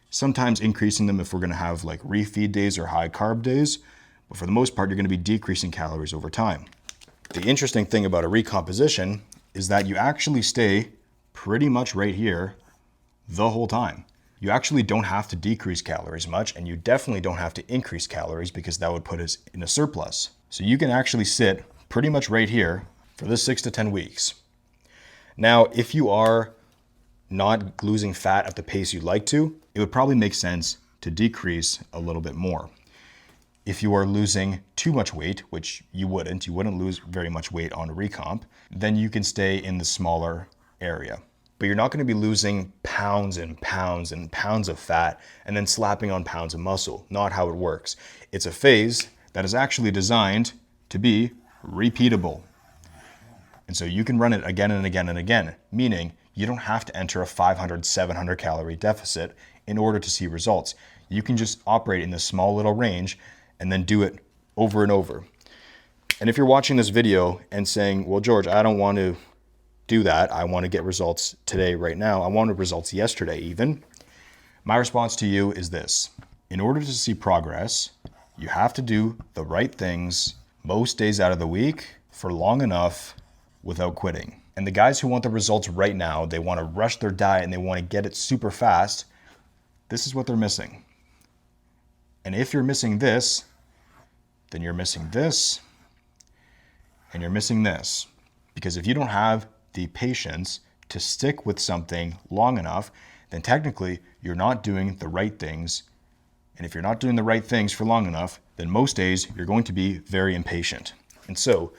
sometimes increasing them if we're going to have like refeed days or high carb days. But for the most part, you're going to be decreasing calories over time. The interesting thing about a recomposition is that you actually stay pretty much right here the whole time. You actually don't have to decrease calories much, and you definitely don't have to increase calories because that would put us in a surplus. So you can actually sit pretty much right here for this 6 to 10 weeks. Now, if you are not losing fat at the pace you'd like to, it would probably make sense to decrease a little bit more. If you are losing too much weight, which you wouldn't lose very much weight on a recomp, then you can stay in the smaller area. But you're not going to be losing pounds and pounds and pounds of fat and then slapping on pounds of muscle. Not how it works. It's a phase that is actually designed to be repeatable. And so you can run it again and again and again, meaning you don't have to enter a 500, 700 calorie deficit in order to see results. You can just operate in this small little range and then do it over and over. And if you're watching this video and saying, well, George, I don't want to do that. I want to get results today, right now. I wanted results yesterday even. My response to you is this. In order to see progress, you have to do the right things most days out of the week for long enough without quitting. And the guys who want the results right now, they want to rush their diet and they want to get it super fast, this is what they're missing. And if you're missing this, then you're missing this, and you're missing this. Because if you don't have the patience to stick with something long enough, then technically you're not doing the right things. And if you're not doing the right things for long enough, then most days you're going to be very impatient. And so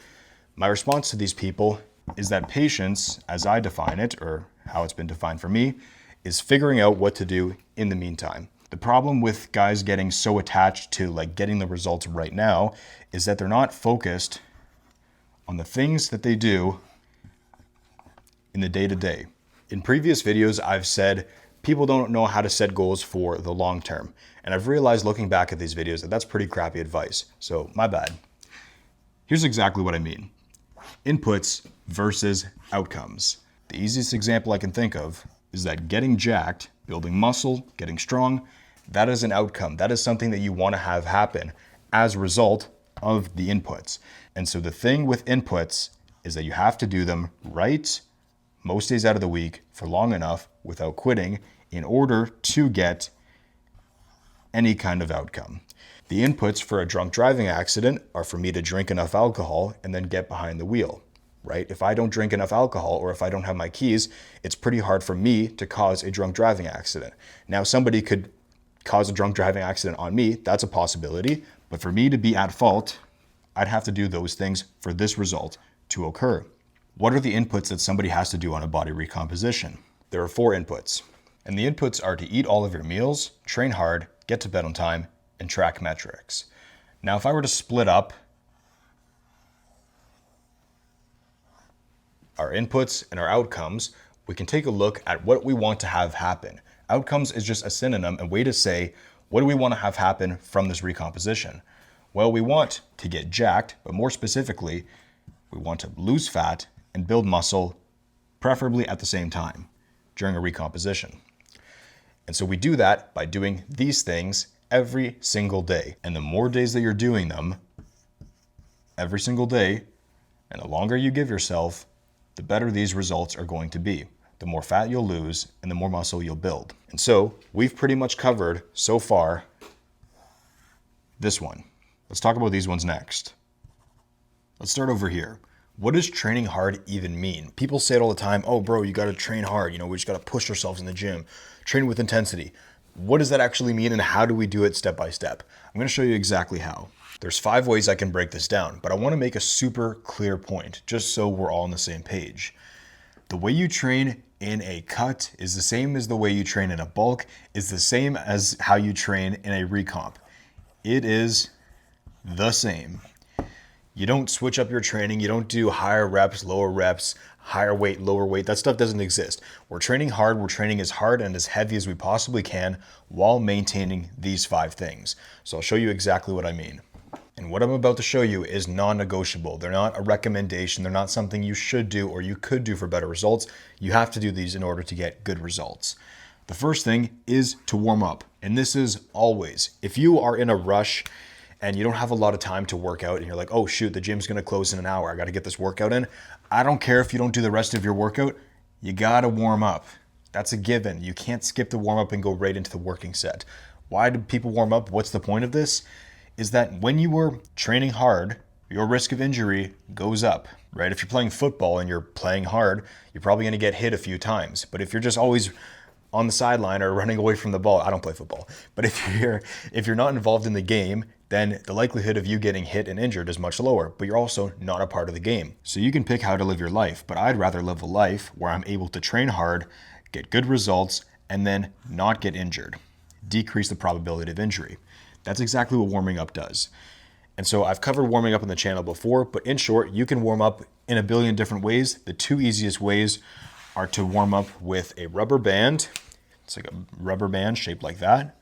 my response to these people is that patience, as I define it, or how it's been defined for me, is figuring out what to do in the meantime. The problem with guys getting so attached to like getting the results right now is that they're not focused on the things that they do in the day-to-day. In previous videos, I've said people don't know how to set goals for the long term. And I've realized looking back at these videos that that's pretty crappy advice. So my bad. Here's exactly what I mean. Inputs versus outcomes. The easiest example I can think of is that getting jacked, building muscle, getting strong, that is an outcome. That is something that you want to have happen as a result of the inputs. And so the thing with inputs is that you have to do them right most days out of the week for long enough without quitting in order to get any kind of outcome. The inputs for a drunk driving accident are for me to drink enough alcohol and then get behind the wheel. right? If I don't drink enough alcohol or if I don't have my keys, it's pretty hard for me to cause a drunk driving accident. Now, somebody could cause a drunk driving accident on me. That's a possibility. But for me to be at fault, I'd have to do those things for this result to occur. What are the inputs that somebody has to do on a body recomposition? There are 4 inputs. And the inputs are to eat all of your meals, train hard, get to bed on time, and track metrics. Now, if I were to split up our inputs and our outcomes, we can take a look at what we want to have happen. Outcomes is just a synonym, a way to say, what do we want to have happen from this recomposition? Well, we want to get jacked, but more specifically, we want to lose fat and build muscle, preferably at the same time during a recomposition. And so we do that by doing these things every single day. And the more days that you're doing them every single day, and the longer you give yourself, the better these results are going to be. The more fat you'll lose and the more muscle you'll build. And so we've pretty much covered so far this one. Let's talk about these ones next. Let's start over here. What does training hard even mean? People say it all the time, oh bro, you gotta train hard. You know, we just gotta push ourselves in the gym, train with intensity. What does that actually mean and how do we do it step by step? I'm gonna show you exactly how. There's 5 ways I can break this down, but I wanna make a super clear point, just so we're all on the same page. The way you train in a cut is the same as the way you train in a bulk, is the same as how you train in a recomp. It is the same. You don't switch up your training. You don't do higher reps, lower reps, higher weight, lower weight. That stuff doesn't exist. We're training hard. We're training as hard and as heavy as we possibly can while maintaining these 5 things. So I'll show you exactly what I mean. And what I'm about to show you is non-negotiable. They're not a recommendation. They're not something you should do or you could do for better results. You have to do these in order to get good results. The first thing is to warm up. And this is always, if you are in a rush and you don't have a lot of time to work out and you're like, oh shoot, the gym's gonna close in an hour. I gotta get this workout in. I don't care if you don't do the rest of your workout, you gotta warm up. That's a given. You can't skip the warm up and go right into the working set. Why do people warm up? What's the point of this? Is that when you were training hard, your risk of injury goes up, right? If you're playing football and you're playing hard, you're probably gonna get hit a few times. But if you're just always on the sideline or running away from the ball, I don't play football, but if you're not involved in the game, then the likelihood of you getting hit and injured is much lower, but you're also not a part of the game. So you can pick how to live your life, but I'd rather live a life where I'm able to train hard, get good results, and then not get injured, decrease the probability of injury. That's exactly what warming up does. And so I've covered warming up on the channel before, but in short, you can warm up in a billion different ways. The 2 easiest ways are to warm up with a rubber band. It's like a rubber band shaped like that,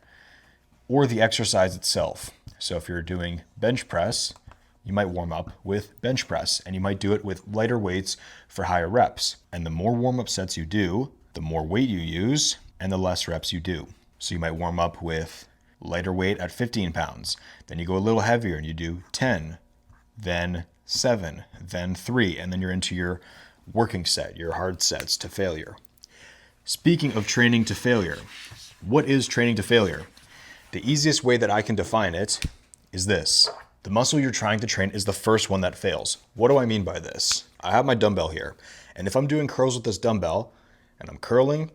or the exercise itself. So if you're doing bench press, you might warm up with bench press and you might do it with lighter weights for higher reps. And the more warm-up sets you do, the more weight you use and the less reps you do. So you might warm up with lighter weight at 15 pounds. Then you go a little heavier and you do 10, then 7, then 3, and then you're into your working set, your hard sets to failure. Speaking of training to failure, what is training to failure? The easiest way that I can define it is this. The muscle you're trying to train is the first one that fails. What do I mean by this? I have my dumbbell here, and if I'm doing curls with this dumbbell and I'm curling,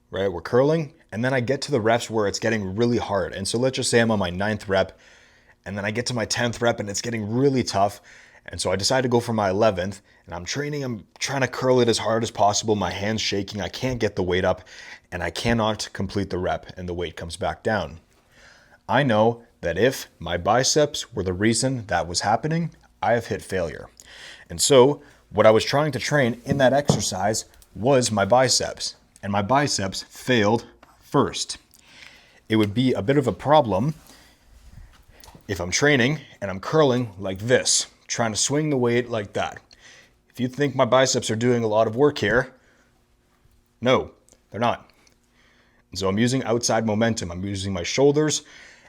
right, we're curling, and then I get to the reps where it's getting really hard. And so let's just say I'm on my 9th rep, and then I get to my 10th rep and it's getting really tough. And so I decide to go for my 11th, and I'm trying to curl it as hard as possible. My hand's shaking, I can't get the weight up, and I cannot complete the rep, and the weight comes back down. I know that if my biceps were the reason that was happening, I have hit failure. And so what I was trying to train in that exercise was my biceps, and my biceps failed first. It would be a bit of a problem if I'm training and I'm curling like this, trying to swing the weight like that. If you think my biceps are doing a lot of work here, no, they're not. And so I'm using outside momentum. I'm using my shoulders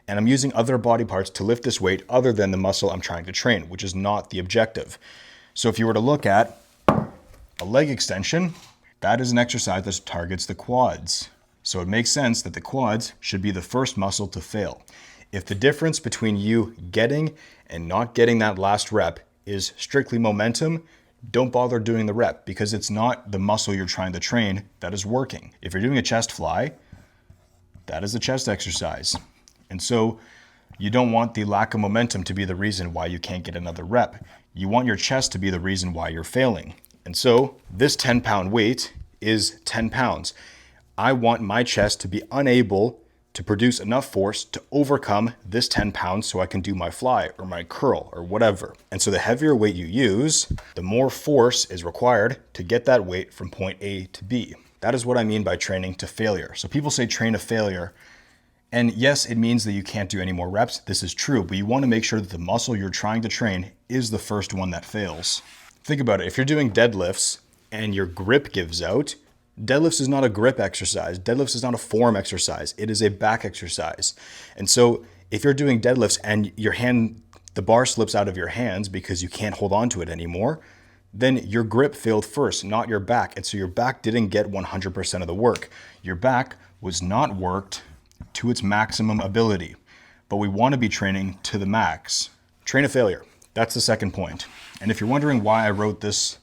and I'm using other body parts to lift this weight other than the muscle I'm trying to train, which is not the objective. So if you were to look at a leg extension, that is an exercise that targets the quads. So it makes sense that the quads should be the first muscle to fail. If the difference between you getting and not getting that last rep is strictly momentum, don't bother doing the rep because it's not the muscle you're trying to train that is working. If you're doing a chest fly, that is a chest exercise. And so you don't want the lack of momentum to be the reason why you can't get another rep. You want your chest to be the reason why you're failing. And so this 10-pound weight is 10 pounds. I want my chest to be unable to produce enough force to overcome this 10 pounds so I can do my fly or my curl or whatever. And so the heavier weight you use, the more force is required to get that weight from point A to B. That is what I mean by training to failure. So people say train to failure. And yes, it means that you can't do any more reps. This is true, but you want to make sure that the muscle you're trying to train is the first one that fails. Think about it. If you're doing deadlifts and your grip gives out, deadlifts is not a grip exercise. Deadlifts is not a form exercise. It is a back exercise. And so if you're doing deadlifts and the bar slips out of your hands because you can't hold on to it anymore, then your grip failed first, not your back. And so your back didn't get 100% of the work. Your back was not worked to its maximum ability, but we want to be training to the max. Train to failure. That's the second point. And if you're wondering why I wrote this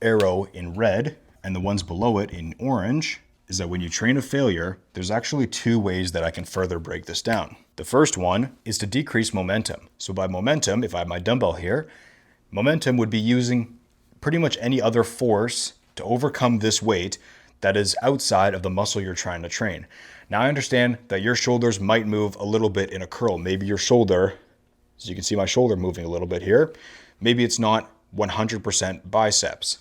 arrow in red and the ones below it in orange, is that when you train to failure, there's actually two ways that I can further break this down. The first one is to decrease momentum. So by momentum, if I have my dumbbell here, momentum would be using pretty much any other force to overcome this weight that is outside of the muscle you're trying to train. Now I understand that your shoulders might move a little bit in a curl. Maybe your shoulder, as you can see my shoulder moving a little bit here, maybe it's not 100% biceps.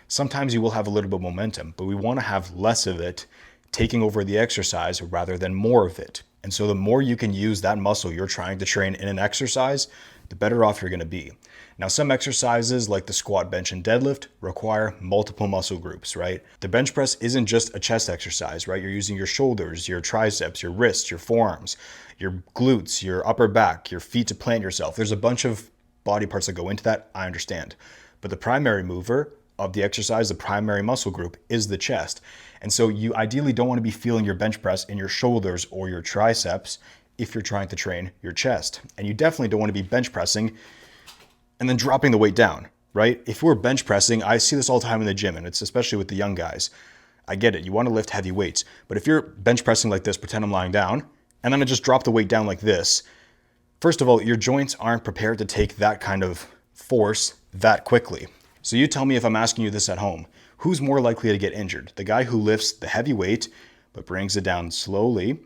Sometimes you will have a little bit of momentum, but we want to have less of it taking over the exercise rather than more of it. And so the more you can use that muscle you're trying to train in an exercise, the better off you're going to be. Now, some exercises like the squat, bench, and deadlift require multiple muscle groups, right? The bench press isn't just a chest exercise, right? You're using your shoulders, your triceps, your wrists, your forearms, your glutes, your upper back, your feet to plant yourself. There's a bunch of body parts that go into that, I understand. But the primary mover of the exercise, the primary muscle group, is the chest. And so you ideally don't want to be feeling your bench press in your shoulders or your triceps if you're trying to train your chest. And you definitely don't want to be bench pressing and then dropping the weight down, right? If we're bench pressing, I see this all the time in the gym, and it's especially with the young guys. I get it, you want to lift heavy weights, but if you're bench pressing like this, pretend I'm lying down, and then I just drop the weight down like this, first of all, your joints aren't prepared to take that kind of force that quickly. So you tell me, if I'm asking you this at home, who's more likely to get injured? The guy who lifts the heavy weight but brings it down slowly,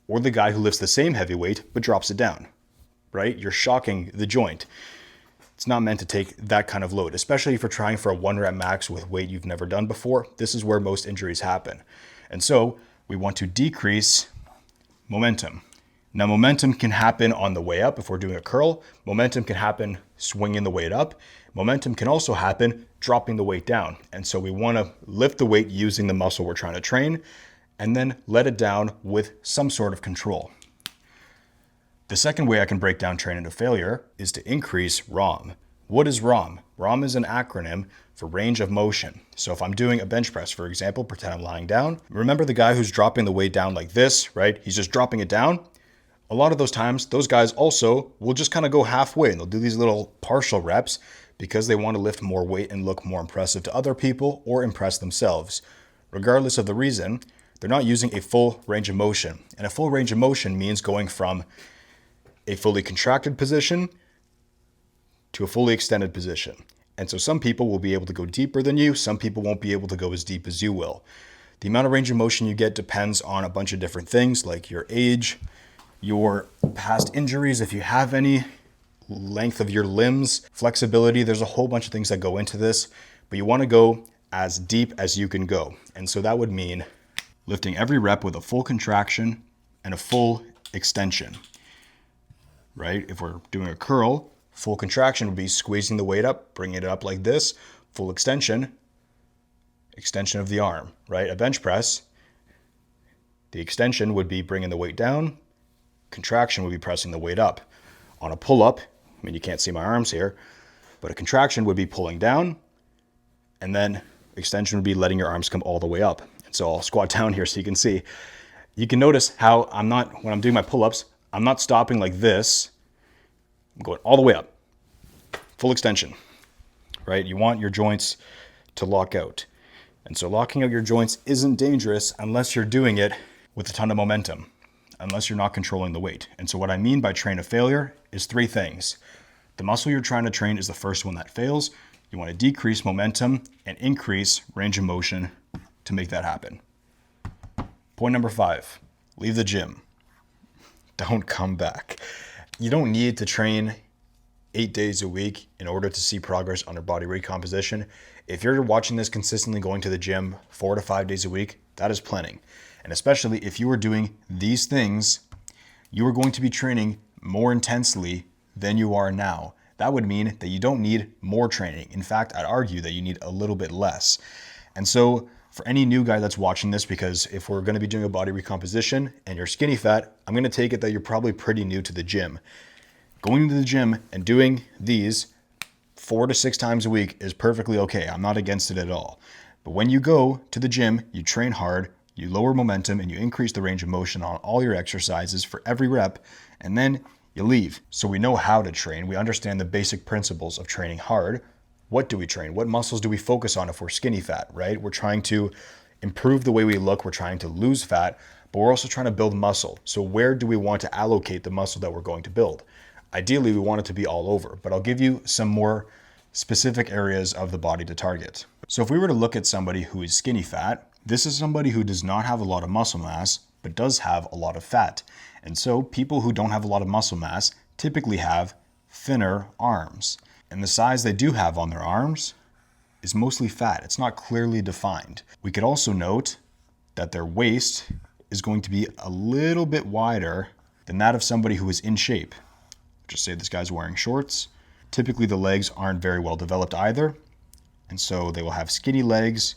or the guy who lifts the same heavy weight but drops it down, right? You're shocking the joint. It's not meant to take that kind of load, especially if you're trying for a 1 rep max with weight you've never done before. This is where most injuries happen. And so we want to decrease momentum. Now, momentum can happen on the way up if we're doing a curl. Momentum can happen swinging the weight up. Momentum can also happen dropping the weight down. And so we want to lift the weight using the muscle we're trying to train and then let it down with some sort of control. The second way I can break down training to failure is to increase ROM. What is ROM? ROM is an acronym for range of motion. So if I'm doing a bench press, for example, pretend I'm lying down. Remember the guy who's dropping the weight down like this, right? He's just dropping it down. A lot of those times, those guys also will just kind of go halfway and they'll do these little partial reps because they want to lift more weight and look more impressive to other people or impress themselves. Regardless of the reason, they're not using a full range of motion. And a full range of motion means going from a fully contracted position to a fully extended position. And so some people will be able to go deeper than you. Some people won't be able to go as deep as you will. The amount of range of motion you get depends on a bunch of different things like your age, your past injuries, if you have any, length of your limbs, flexibility. There's a whole bunch of things that go into this, but you want to go as deep as you can go. And so that would mean lifting every rep with a full contraction and a full extension. Right? If we're doing a curl, full contraction would be squeezing the weight up, bringing it up like this. Full extension, extension of the arm, right? A bench press, the extension would be bringing the weight down. Contraction would be pressing the weight up. On a pull-up, I mean, you can't see my arms here, but a contraction would be pulling down, and then extension would be letting your arms come all the way up. And so I'll squat down here so you can see. You can notice how when I'm doing my pull-ups, I'm not stopping like this. I'm going all the way up. Full extension, right? You want your joints to lock out. And so locking out your joints isn't dangerous unless you're doing it with a ton of momentum, unless you're not controlling the weight. And so what I mean by train of failure is three things. The muscle you're trying to train is the first one that fails. You want to decrease momentum and increase range of motion to make that happen. Point number 5, leave the gym. Don't come back. You don't need to train 8 days a week in order to see progress on your body recomposition. If you're watching this consistently going to the gym 4 to 5 days a week, that is plenty. And especially if you are doing these things, you are going to be training more intensely than you are now. That would mean that you don't need more training. In fact, I'd argue that you need a little bit less. And so for any new guy that's watching this, because if we're going to be doing a body recomposition and you're skinny fat, I'm going to take it that you're probably pretty new to the gym. Going to the gym and doing these 4 to 6 times a week is perfectly okay. I'm not against it at all. But when you go to the gym, you train hard, you lower momentum, and you increase the range of motion on all your exercises for every rep, and then you leave. So we know how to train. We understand the basic principles of training hard. What do we train? What muscles do we focus on if we're skinny fat, right? We're trying to improve the way we look. We're trying to lose fat, but we're also trying to build muscle. So where do we want to allocate the muscle that we're going to build? Ideally, we want it to be all over, but I'll give you some more specific areas of the body to target. So if we were to look at somebody who is skinny fat, this is somebody who does not have a lot of muscle mass, but does have a lot of fat. And so people who don't have a lot of muscle mass typically have thinner arms. And the size they do have on their arms is mostly fat. It's not clearly defined. We could also note that their waist is going to be a little bit wider than that of somebody who is in shape. Just say this guy's wearing shorts. Typically the legs aren't very well developed either. And so they will have skinny legs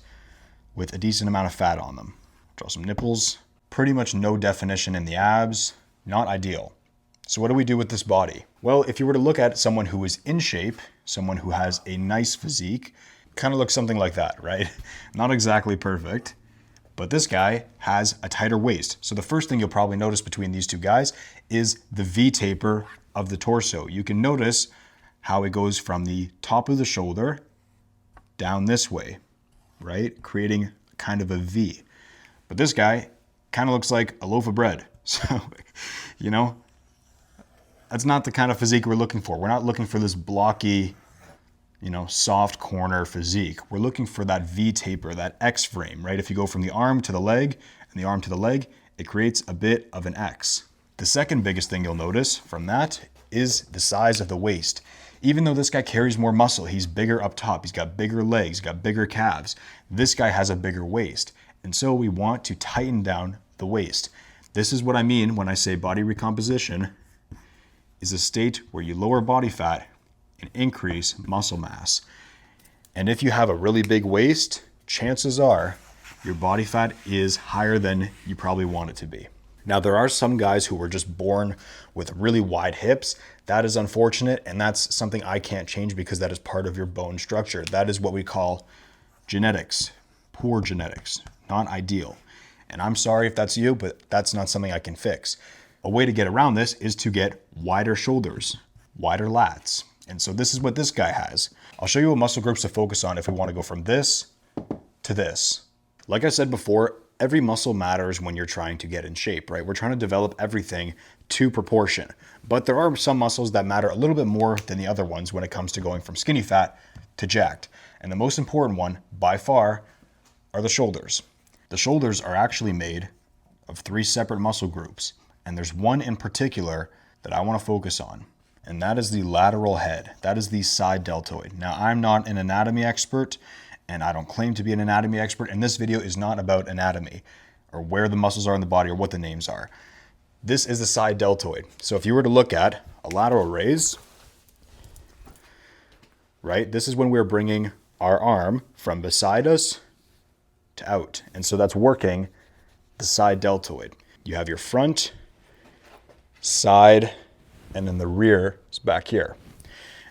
with a decent amount of fat on them. Draw some nipples. Pretty much no definition in the abs. Not ideal. So what do we do with this body? Well, if you were to look at someone who is in shape, someone who has a nice physique, kind of looks something like that, right? Not exactly perfect, but this guy has a tighter waist. So the first thing you'll probably notice between these two guys is the V taper of the torso. You can notice how it goes from the top of the shoulder down this way, right? Creating kind of a V. But this guy kind of looks like a loaf of bread. So, you know, that's not the kind of physique we're looking for. We're not looking for this blocky, you know, soft corner physique. We're looking for that V taper, that X frame, right? If you go from the arm to the leg and the arm to the leg, it creates a bit of an X. The second biggest thing you'll notice from that is the size of the waist. Even though this guy carries more muscle, he's bigger up top, he's got bigger legs, he's got bigger calves. This guy has a bigger waist. And so we want to tighten down the waist. This is what I mean when I say body recomposition is a state where you lower body fat and increase muscle mass. And if you have a really big waist, chances are your body fat is higher than you probably want it to be. Now, there are some guys who were just born with really wide hips. That is unfortunate, and that's something I can't change because that is part of your bone structure. That is what we call genetics, poor genetics, not ideal. And I'm sorry if that's you, but that's not something I can fix. A way to get around this is to get wider shoulders, wider lats. And so this is what this guy has. I'll show you what muscle groups to focus on if we want to go from this to this. Like I said before, every muscle matters when you're trying to get in shape, right? We're trying to develop everything to proportion. But there are some muscles that matter a little bit more than the other ones when it comes to going from skinny fat to jacked. And the most important one, by far, are the shoulders. The shoulders are actually made of 3 separate muscle groups. And there's one in particular that I want to focus on. And that is the lateral head. That is the side deltoid. Now, I'm not an anatomy expert, and I don't claim to be an anatomy expert, and this video is not about anatomy or where the muscles are in the body or what the names are. This is the side deltoid. So if you were to look at a lateral raise, right, this is when we're bringing our arm from beside us to out. And so that's working the side deltoid. You have your front, side, and then the rear is back here.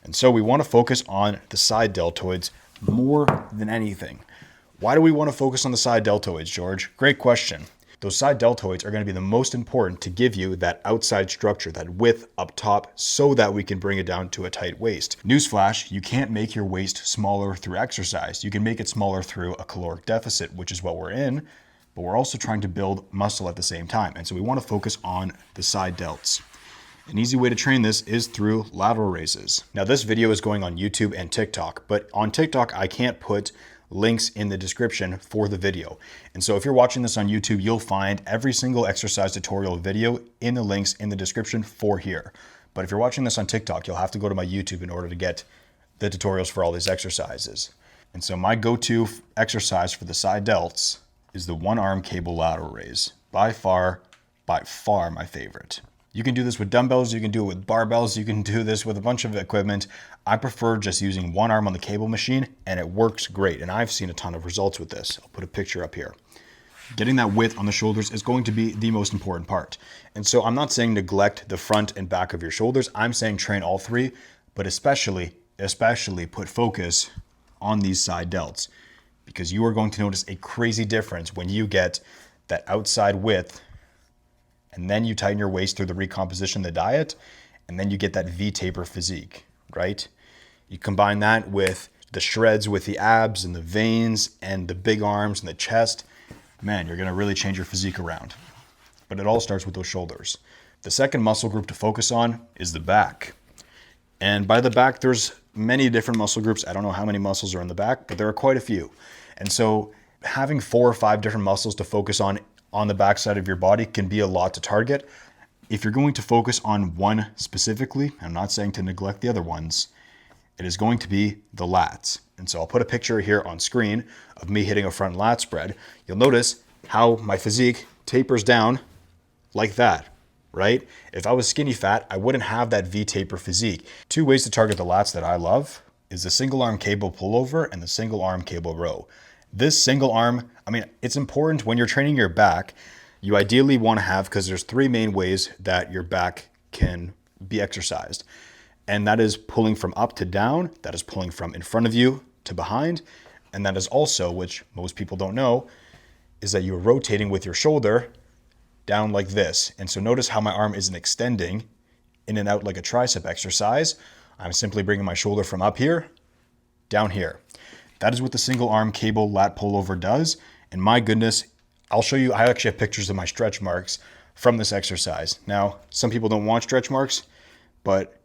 And so we want to focus on the side deltoids more than anything. Why do we want to focus on the side deltoids, George? Great question. Those side deltoids are going to be the most important to give you that outside structure, that width up top, so that we can bring it down to a tight waist. Newsflash, you can't make your waist smaller through exercise. You can make it smaller through a caloric deficit, which is what we're in, but we're also trying to build muscle at the same time. And so we want to focus on the side delts. An easy way to train this is through lateral raises. Now this video is going on YouTube and TikTok, but on TikTok, I can't put links in the description for the video. And so if you're watching this on YouTube, you'll find every single exercise tutorial video in the links in the description for here. But if you're watching this on TikTok, you'll have to go to my YouTube in order to get the tutorials for all these exercises. And so my go-to exercise for the side delts is the one arm cable lateral raise. By far my favorite. You can do this with dumbbells, you can do it with barbells, you can do this with a bunch of equipment. I prefer just using one arm on the cable machine, and it works great. And I've seen a ton of results with this. I'll put a picture up here. Getting that width on the shoulders is going to be the most important part. And so I'm not saying neglect the front and back of your shoulders. I'm saying train all three, but especially put focus on these side delts, because you are going to notice a crazy difference when you get that outside width and then you tighten your waist through the recomposition, the diet, and then you get that V-taper physique, right? You combine that with the shreds with the abs and the veins and the big arms and the chest, man, you're gonna really change your physique around. But it all starts with those shoulders. The second muscle group to focus on is the back. And by the back, there's many different muscle groups. I don't know how many muscles are in the back, but there are quite a few. And so having 4 or 5 different muscles to focus on the backside of your body can be a lot to target. If you're going to focus on one specifically, I'm not saying to neglect the other ones, it is going to be the lats. And so I'll put a picture here on screen of me hitting a front lat spread. You'll notice how my physique tapers down like that, right? If I was skinny fat, I wouldn't have that V-taper physique. 2 ways to target the lats that I love is the single arm cable pullover and the single arm cable row. This single arm, it's important when you're training your back, you ideally want to have, because there's 3 main ways that your back can be exercised. And that is pulling from up to down, that is pulling from in front of you to behind, and that is also, which most people don't know, is that you're rotating with your shoulder down like this. And so notice how my arm isn't extending in and out like a tricep exercise. I'm simply bringing my shoulder from up here, down here. That is what the single arm cable lat pullover does. And my goodness, I'll show you, I actually have pictures of my stretch marks from this exercise. Now, some people don't want stretch marks, but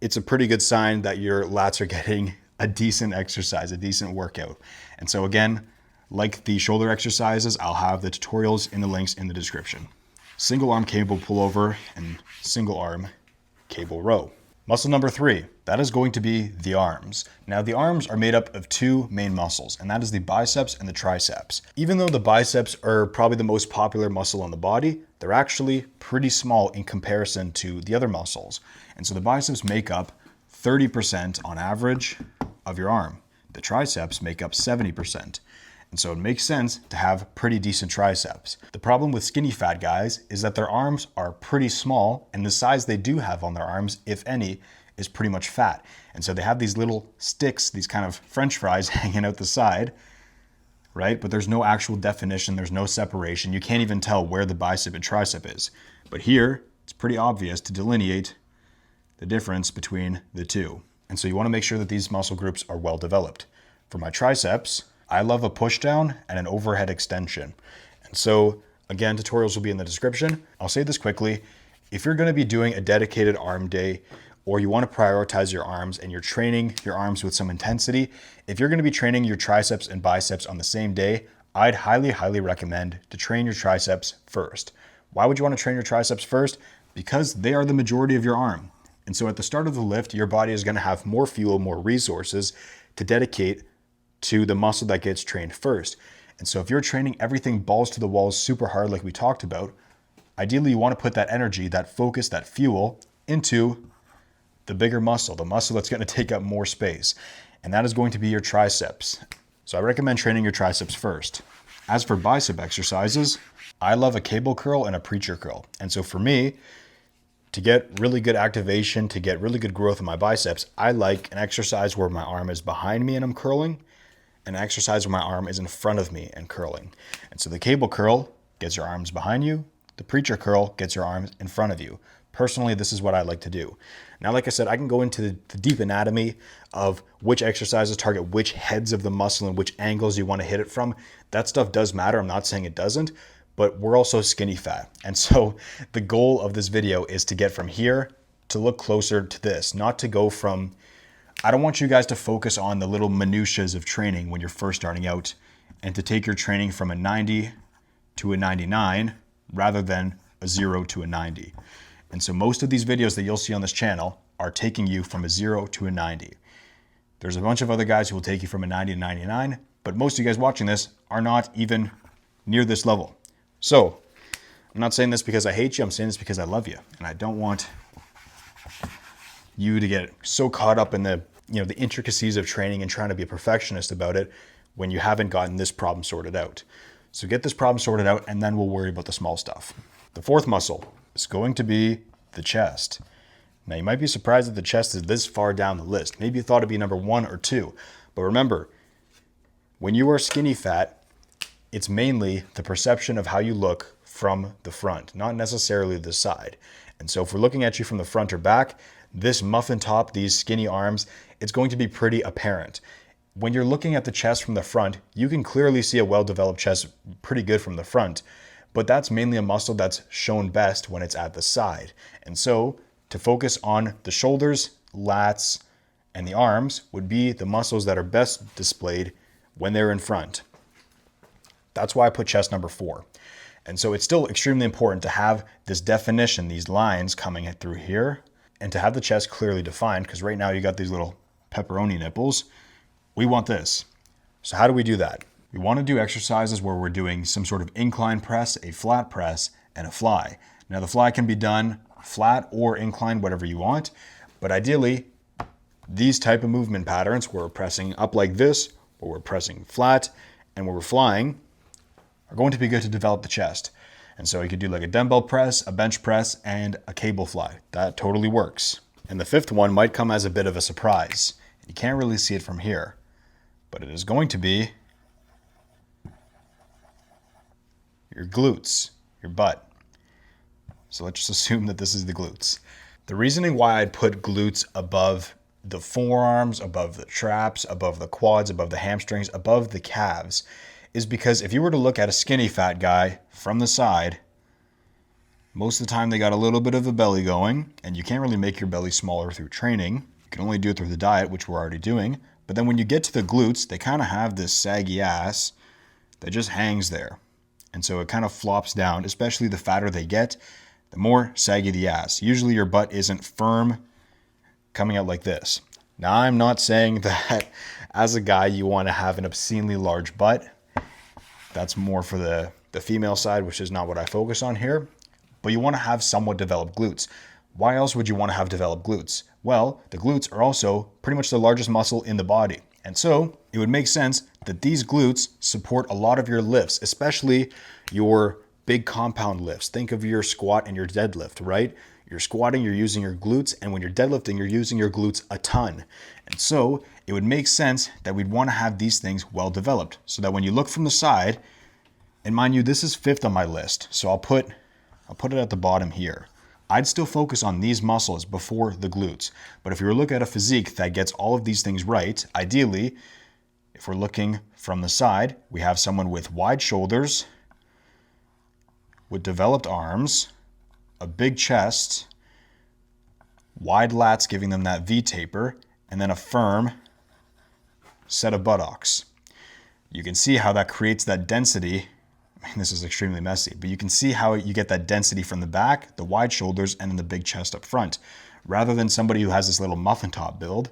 it's a pretty good sign that your lats are getting a decent exercise, a decent workout. And so again, like the shoulder exercises, I'll have the tutorials in the links in the description. Single arm cable pullover and single arm cable row. Muscle number 3, that is going to be the arms. Now the arms are made up of 2 main muscles, and that is the biceps and the triceps. Even though the biceps are probably the most popular muscle on the body, they're actually pretty small in comparison to the other muscles. And so the biceps make up 30% on average of your arm. The triceps make up 70%. And so it makes sense to have pretty decent triceps. The problem with skinny fat guys is that their arms are pretty small, and the size they do have on their arms, if any, is pretty much fat. And so they have these little sticks, these kind of French fries hanging out the side, right? But there's no actual definition, there's no separation. You can't even tell where the bicep and tricep is. But here, it's pretty obvious to delineate the difference between the 2. And so you want to make sure that these muscle groups are well developed. For my triceps, I love a push down and an overhead extension. And so again, tutorials will be in the description. I'll say this quickly. If you're going to be doing a dedicated arm day, or you want to prioritize your arms and you're training your arms with some intensity, if you're going to be training your triceps and biceps on the same day, I'd highly recommend to train your triceps first. Why would you want to train your triceps first? Because they are the majority of your arm. And so at the start of the lift, your body is going to have more fuel, more resources to dedicate to the muscle that gets trained first. And so if you're training everything balls to the walls super hard like we talked about, ideally you want to put that energy, that focus, that fuel into the bigger muscle, the muscle that's going to take up more space. And that is going to be your triceps. So I recommend training your triceps first. As for bicep exercises, I love a cable curl and a preacher curl. And so for me, to get really good activation, to get really good growth in my biceps, I like an exercise where my arm is behind me and I'm curling, an exercise where my arm is in front of me and curling. And so the cable curl gets your arms behind you. The preacher curl gets your arms in front of you. Personally, this is what I like to do. Now, like I said, I can go into the deep anatomy of which exercises target which heads of the muscle and which angles you want to hit it from. That stuff does matter. I'm not saying it doesn't, but we're also skinny fat. And so the goal of this video is to get from here to look closer to this, not to go from, I don't want you guys to focus on the little minutiae of training when you're first starting out and to take your training from a 90 to a 99 rather than a 0 to a 90. And so most of these videos that you'll see on this channel are taking you from a 0 to a 90. There's a bunch of other guys who will take you from a 90 to 99, but most of you guys watching this are not even near this level. So I'm not saying this because I hate you, I'm saying this because I love you. And I don't want you to get so caught up in the intricacies of training and trying to be a perfectionist about it when you haven't gotten this problem sorted out. So get this problem sorted out and then we'll worry about the small stuff. The fourth muscle is going to be the chest. Now you might be surprised that the chest is this far down the list. Maybe you thought it'd be number 1 or 2, but remember, when you are skinny fat, it's mainly the perception of how you look from the front, not necessarily the side. And so if we're looking at you from the front or back, this muffin top, these skinny arms, it's going to be pretty apparent. When you're looking at the chest from the front, you can clearly see a well-developed chest pretty good from the front, but that's mainly a muscle that's shown best when it's at the side. And so to focus on the shoulders, lats, and the arms would be the muscles that are best displayed when they're in front. That's why I put chest number 4. And so it's still extremely important to have this definition, these lines coming through here, and to have the chest clearly defined, because right now you got these little pepperoni nipples. We want this. So how do we do that? We want to do exercises where we're doing some sort of incline press, a flat press, and a fly. Now the fly can be done flat or inclined, whatever you want, but ideally these type of movement patterns where we're pressing up like this, where we're pressing flat, and where we're flying are going to be good to develop the chest. And so you could do like a dumbbell press, a bench press, and a cable fly. That totally works. And the fifth one might come as a bit of a surprise. You can't really see it from here, but it is going to be your glutes, your butt. So let's just assume that this is the glutes. The reasoning why I'd put glutes above the forearms, above the traps, above the quads, above the hamstrings, above the calves is because if you were to look at a skinny fat guy from the side, most of the time they got a little bit of a belly going, and you can't really make your belly smaller through training. You can only do it through the diet, which we're already doing. But then when you get to the glutes, they kind of have this saggy ass that just hangs there. And so it kind of flops down, especially the fatter they get, the more saggy the ass. Usually your butt isn't firm coming out like this. Now I'm not saying that as a guy you want to have an obscenely large butt. That's more for the female side, which is not what I focus on here. But you want to have somewhat developed glutes. Why else would you want to have developed glutes? Well, the glutes are also pretty much the largest muscle in the body. And so it would make sense that these glutes support a lot of your lifts, especially your big compound lifts. Think of your squat and your deadlift, right? You're squatting, you're using your glutes, and when you're deadlifting, you're using your glutes a ton. And so it would make sense that we'd want to have these things well developed so that when you look from the side, and mind you, this is 5th on my list, so I'll put it at the bottom here. I'd still focus on these muscles before the glutes. But if you were looking at a physique that gets all of these things right, ideally, if we're looking from the side, we have someone with wide shoulders, with developed arms, a big chest, wide lats giving them that V taper, and then a firm set of buttocks. You can see how that creates that density. I mean, this is extremely messy, but you can see how you get that density from the back, the wide shoulders, and then the big chest up front, rather than somebody who has this little muffin top build.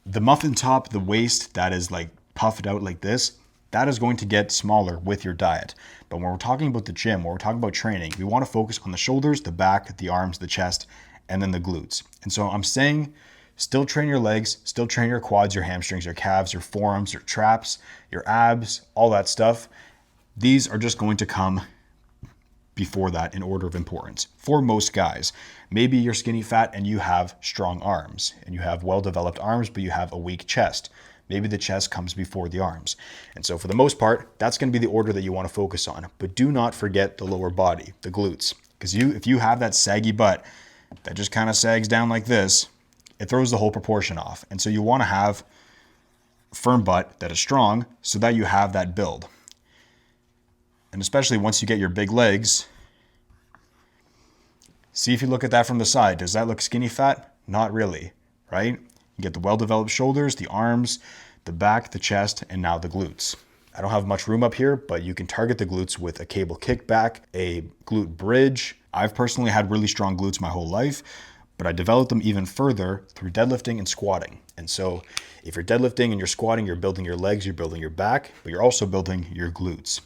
The muffin top, the waist that is like puffed out like this, that is going to get smaller with your diet. But when we're talking about the gym, when we're talking about training, we want to focus on the shoulders, the back, the arms, the chest, and then the glutes. And so I'm saying still train your legs, still train your quads, your hamstrings, your calves, your forearms, your traps, your abs, all that stuff. These are just going to come before that in order of importance for most guys. Maybe you're skinny fat and you have strong arms and you have well-developed arms, but you have a weak chest. Maybe the chest comes before the arms. And so for the most part, that's going to be the order that you want to focus on. But do not forget the lower body, the glutes. Because if you have that saggy butt that just kind of sags down like this, it throws the whole proportion off. And so you want to have a firm butt that is strong so that you have that build. And especially once you get your big legs, see if you look at that from the side. Does that look skinny fat? Not really, right? You get the well-developed shoulders, the arms, the back, the chest, and now the glutes. I don't have much room up here, but you can target the glutes with a cable kickback, a glute bridge. I've personally had really strong glutes my whole life, but I developed them even further through deadlifting and squatting. And so if you're deadlifting and you're squatting, you're building your legs, you're building your back, but you're also building your glutes.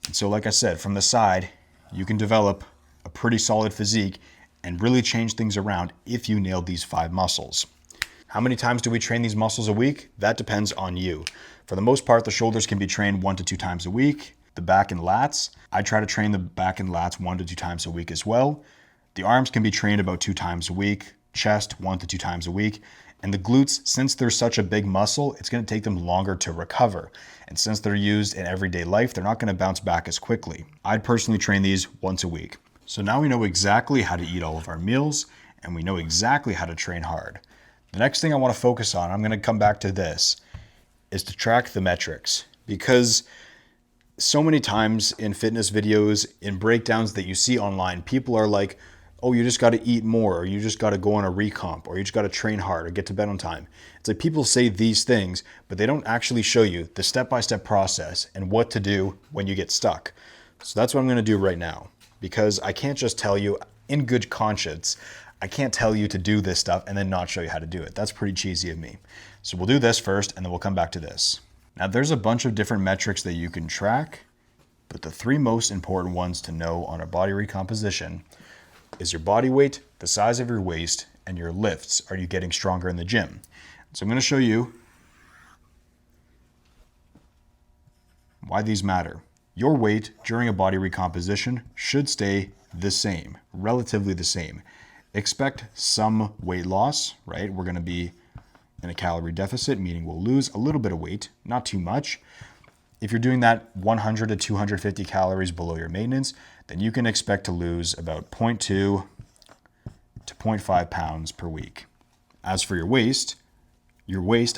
And so like I said, from the side, you can develop a pretty solid physique and really change things around if you nailed these 5 muscles. How many times do we train these muscles a week? That depends on you. For the most part, the shoulders can be trained 1 to 2 times a week. The back and lats, I try to train the back and lats 1 to 2 times a week as well. The arms can be trained about 2 times a week. Chest 1 to 2 times a week. And the glutes, since they're such a big muscle, it's going to take them longer to recover. And since they're used in everyday life, they're not going to bounce back as quickly. I'd personally train these once a week. So now we know exactly how to eat all of our meals, and we know exactly how to train hard. The next thing I want to focus on, I'm going to come back to this, is to track the metrics. Because so many times in fitness videos, in breakdowns that you see online, people are like, oh, you just got to eat more, or you just got to go on a recomp, or you just got to train hard, or get to bed on time. It's like people say these things, but they don't actually show you the step-by-step process and what to do when you get stuck. So that's what I'm going to do right now, because I can't just tell you in good conscience, I can't tell you to do this stuff and then not show you how to do it. That's pretty cheesy of me. So we'll do this first, and then we'll come back to this. Now there's a bunch of different metrics that you can track, but the 3 most important ones to know on a body recomposition is your body weight, the size of your waist, and your lifts. Are you getting stronger in the gym? So I'm going to show you why these matter. Your weight during a body recomposition should stay the same, relatively the same. Expect some weight loss, right? We're going to be in a calorie deficit, meaning we'll lose a little bit of weight, not too much. If you're doing that 100 to 250 calories below your maintenance, then you can expect to lose about 0.2 to 0.5 pounds per week. As for your waist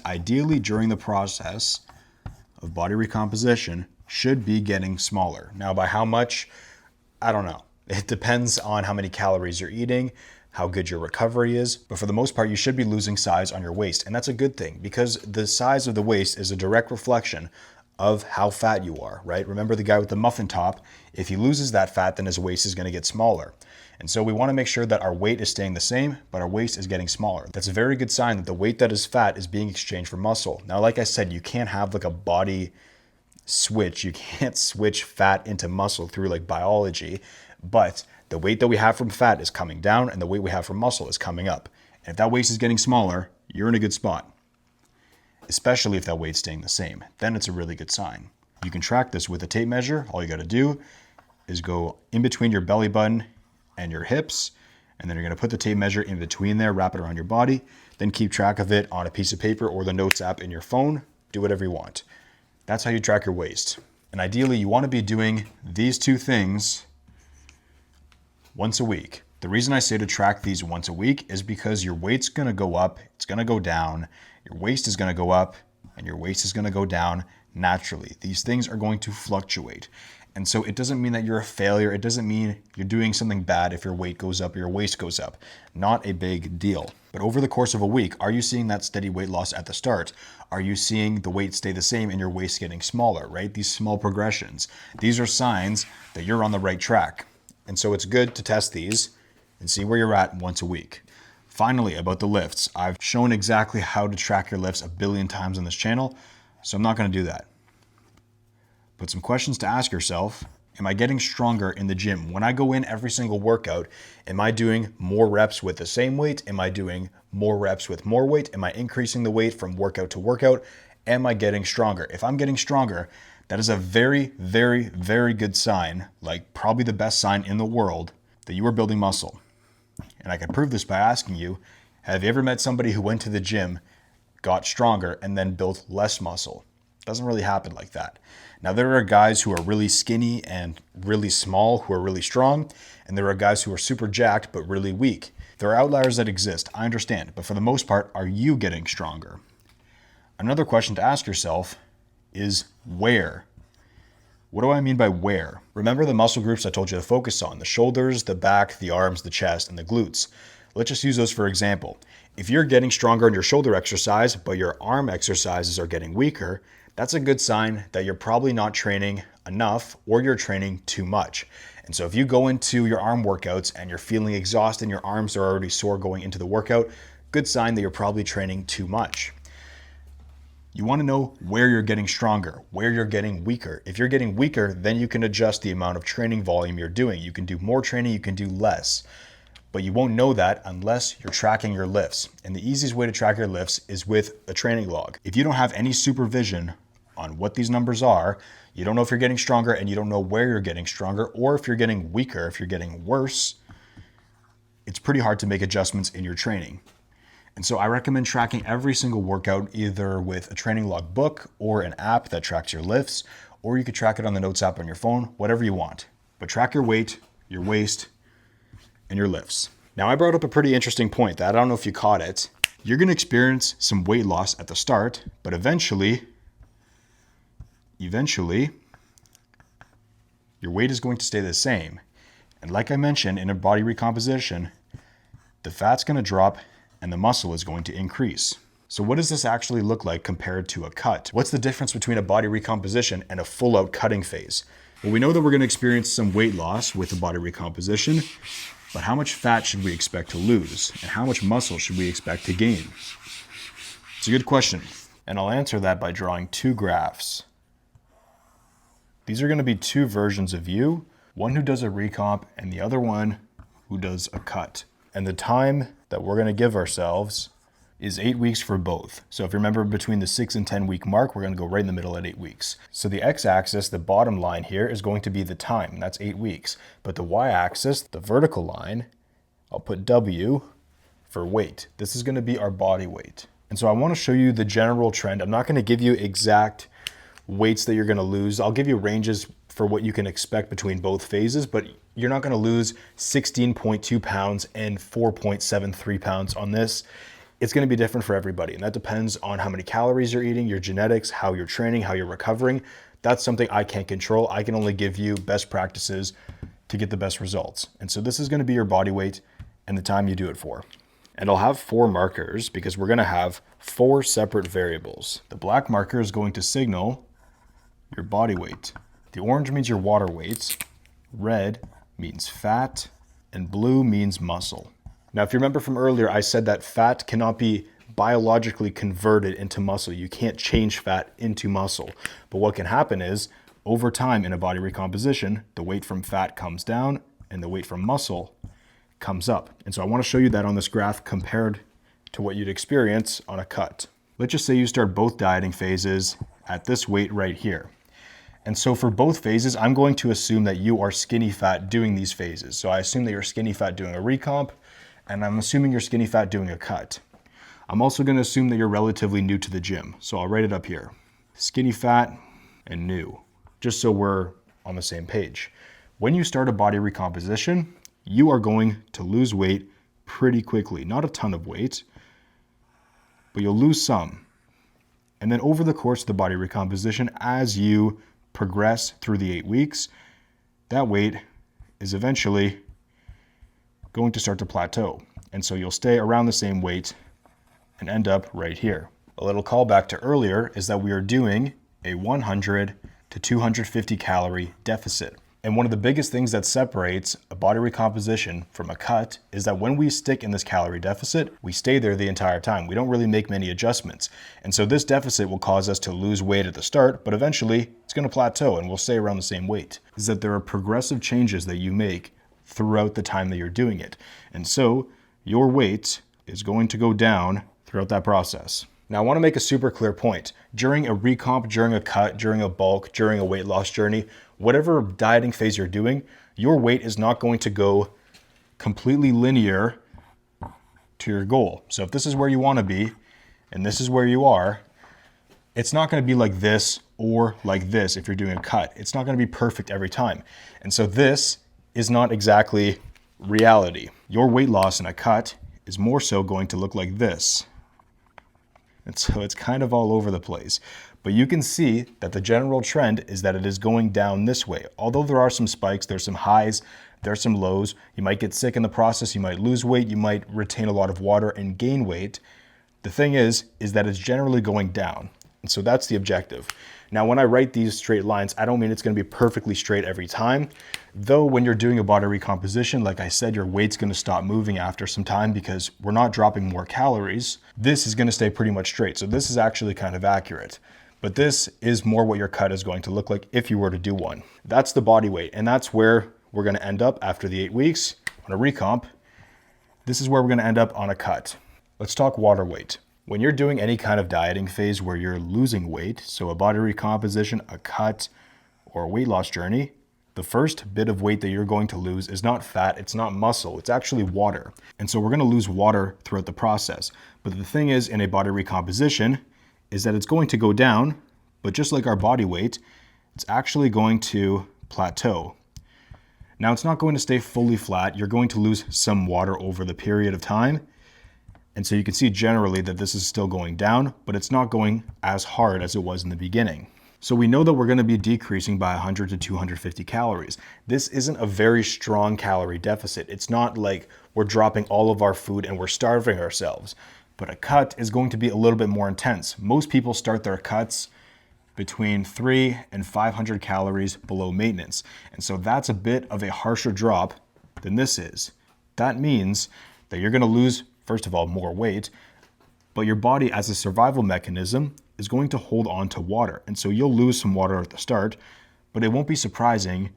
ideally during the process of body recomposition should be getting smaller. Now by how much, I don't know. It depends on how many calories you're eating, how good your recovery is, but for the most part, you should be losing size on your waist. And that's a good thing because the size of the waist is a direct reflection of how fat you are, right? Remember the guy with the muffin top, if he loses that fat, then his waist is gonna get smaller. And so we wanna make sure that our weight is staying the same, but our waist is getting smaller. That's a very good sign that the weight that is fat is being exchanged for muscle. Now, like I said, you can't have like a body switch. You can't switch fat into muscle through like biology, but the weight that we have from fat is coming down and the weight we have from muscle is coming up. And if that waist is getting smaller, you're in a good spot. Especially if that weight's staying the same, then it's a really good sign. You can track this with a tape measure. All you gotta do is go in between your belly button and your hips, and then you're gonna put the tape measure in between there, wrap it around your body, then keep track of it on a piece of paper or the notes app in your phone. Do whatever you want. That's how you track your waist. And ideally, you wanna be doing these 2 things once a week. The reason I say to track these once a week is because your weight's gonna go up, it's gonna go down, your waist is gonna go up, and your waist is gonna go down naturally. These things are going to fluctuate. And so it doesn't mean that you're a failure. It doesn't mean you're doing something bad if your weight goes up or your waist goes up. Not a big deal. But over the course of a week, are you seeing that steady weight loss at the start? Are you seeing the weight stay the same and your waist getting smaller, right? These small progressions. These are signs that you're on the right track. And so it's good to test these and see where you're at once a week. Finally, about the lifts. I've shown exactly how to track your lifts a billion times on this channel, so I'm not gonna do that. But some questions to ask yourself. Am I getting stronger in the gym? When I go in every single workout, am I doing more reps with the same weight? Am I doing more reps with more weight? Am I increasing the weight from workout to workout? Am I getting stronger? If I'm getting stronger, that is a very, very, very good sign, like probably the best sign in the world, that you are building muscle. And I can prove this by asking you, have you ever met somebody who went to the gym got stronger, and then built less muscle. It doesn't really happen like that. Now, there are guys who are really skinny and really small who are really strong, and there are guys who are super jacked but really weak. There are outliers that exist, I understand, but for the most part, are you getting stronger? Another question to ask yourself is where? What do I mean by where? Remember the muscle groups I told you to focus on: the shoulders, the back, the arms, the chest, and the glutes. Let's just use those for example. If you're getting stronger in your shoulder exercise, but your arm exercises are getting weaker, that's a good sign that you're probably not training enough or you're training too much. And so if you go into your arm workouts and you're feeling exhausted and your arms are already sore going into the workout, good sign that you're probably training too much. You want to know where you're getting stronger, where you're getting weaker. If you're getting weaker, then you can adjust the amount of training volume you're doing. You can do more training, you can do less. But you won't know that unless you're tracking your lifts. And the easiest way to track your lifts is with a training log. If you don't have any supervision on what these numbers are, you don't know if you're getting stronger and you don't know where you're getting stronger, or if you're getting weaker, if you're getting worse, it's pretty hard to make adjustments in your training. And so I recommend tracking every single workout either with a training log book or an app that tracks your lifts, or you could track it on the Notes app on your phone, whatever you want. But track your weight, your waist, and your lifts. Now, I brought up a pretty interesting point that I don't know if you caught it. You're going to experience some weight loss at the start, but eventually, your weight is going to stay the same. And like I mentioned, in a body recomposition, the fat's going to drop and the muscle is going to increase. So what does this actually look like compared to a cut? What's the difference between a body recomposition and a full-out cutting phase? Well, we know that we're going to experience some weight loss with a body recomposition, but how much fat should we expect to lose? And how much muscle should we expect to gain? It's a good question, and I'll answer that by drawing two graphs. These are going to be two versions of you, one who does a recomp and the other one who does a cut. And the time that we're going to give ourselves is 8 weeks for both. So if you remember, between the 6 and 10 week mark, we're going to go right in the middle at 8 weeks. So the x-axis, the bottom line here, is going to be the time, and that's 8 weeks. But the y-axis, the vertical line, I'll put W for weight. This is going to be our body weight. And so I want to show you the general trend. I'm not going to give you exact weights that you're going to lose. I'll give you ranges for what you can expect between both phases, but you're not going to lose 16.2 pounds and 4.73 pounds on this. It's going to be different for everybody, and that depends on how many calories you're eating, your genetics, how you're training, how you're recovering. That's something I can't control. I can only give you best practices to get the best results. And so this is going to be your body weight and the time you do it for. And I'll have 4 markers because we're going to have 4 separate variables. The black marker is going to signal your body weight. The orange means your water weight, red means fat, and blue means muscle. Now, if you remember from earlier, I said that fat cannot be biologically converted into muscle. You can't change fat into muscle. But what can happen is, over time in a body recomposition, the weight from fat comes down and the weight from muscle comes up. And so I want to show you that on this graph compared to what you'd experience on a cut. Let's just say you start both dieting phases at this weight right here. And so for both phases, I'm going to assume that you are skinny fat doing these phases. So I assume that you're skinny fat doing a recomp, and I'm assuming you're skinny fat doing a cut. I'm also going to assume that you're relatively new to the gym. So I'll write it up here. Skinny fat and new, just so we're on the same page. When you start a body recomposition, you are going to lose weight pretty quickly. Not a ton of weight, but you'll lose some. And then over the course of the body recomposition, as you progress through the 8 weeks, that weight is eventually going to start to plateau. And so you'll stay around the same weight and end up right here. A little callback to earlier is that we are doing a 100 to 250 calorie deficit. And one of the biggest things that separates a body recomposition from a cut is that when we stick in this calorie deficit, we stay there the entire time. We don't really make many adjustments. And so this deficit will cause us to lose weight at the start, but eventually it's going to plateau and we'll stay around the same weight. Is that there are progressive changes that you make throughout the time that you're doing it. And so your weight is going to go down throughout that process. Now I want to make a super clear point. During a recomp, during a cut, during a bulk, during a weight loss journey, whatever dieting phase you're doing, your weight is not going to go completely linear to your goal. So if this is where you want to be, and this is where you are, it's not going to be like this or like this if you're doing a cut. It's not going to be perfect every time. And so this is not exactly reality. Your weight loss in a cut is more so going to look like this. And so it's kind of all over the place. But you can see that the general trend is that it is going down this way. Although there are some spikes, there's some highs, there's some lows. You might get sick in the process, you might lose weight, you might retain a lot of water and gain weight. The thing is that it's generally going down. And so that's the objective. Now, when I write these straight lines, I don't mean it's going to be perfectly straight every time. Though when you're doing a body recomposition, like I said, your weight's going to stop moving after some time because we're not dropping more calories. This is going to stay pretty much straight. So this is actually kind of accurate. But this is more what your cut is going to look like if you were to do one. That's the body weight, and that's where we're going to end up after the 8 weeks on a recomp. This is where we're going to end up on a cut. Let's talk water weight. When you're doing any kind of dieting phase where you're losing weight, so a body recomposition, a cut, or a weight loss journey, the first bit of weight that you're going to lose is not fat, it's not muscle, it's actually water. And so we're going to lose water throughout the process. But the thing is, in a body recomposition, is that it's going to go down, but just like our body weight, it's actually going to plateau. Now, it's not going to stay fully flat. You're going to lose some water over the period of time. And so you can see generally that this is still going down, but it's not going as hard as it was in the beginning. So we know that we're going to be decreasing by 100 to 250 calories. This isn't a very strong calorie deficit. It's not like we're dropping all of our food and we're starving ourselves. But a cut is going to be a little bit more intense. Most people start their cuts between 300 and 500 calories below maintenance. And so that's a bit of a harsher drop than this is. That means that you're going to lose, first of all, more weight, but your body as a survival mechanism is going to hold on to water. And so you'll lose some water at the start, but it won't be surprising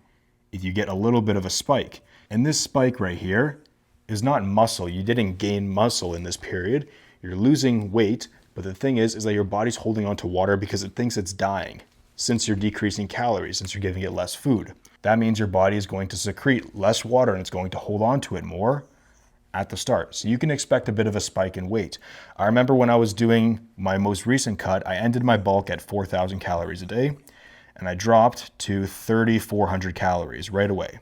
if you get a little bit of a spike. And this spike right here is not muscle. You didn't gain muscle in this period. You're losing weight, but the thing is that your body's holding on to water because it thinks it's dying since you're decreasing calories, since you're giving it less food. That means your body is going to secrete less water and it's going to hold on to it more at the start. So you can expect a bit of a spike in weight. I remember when I was doing my most recent cut, I ended my bulk at 4,000 calories a day and I dropped to 3,400 calories right away.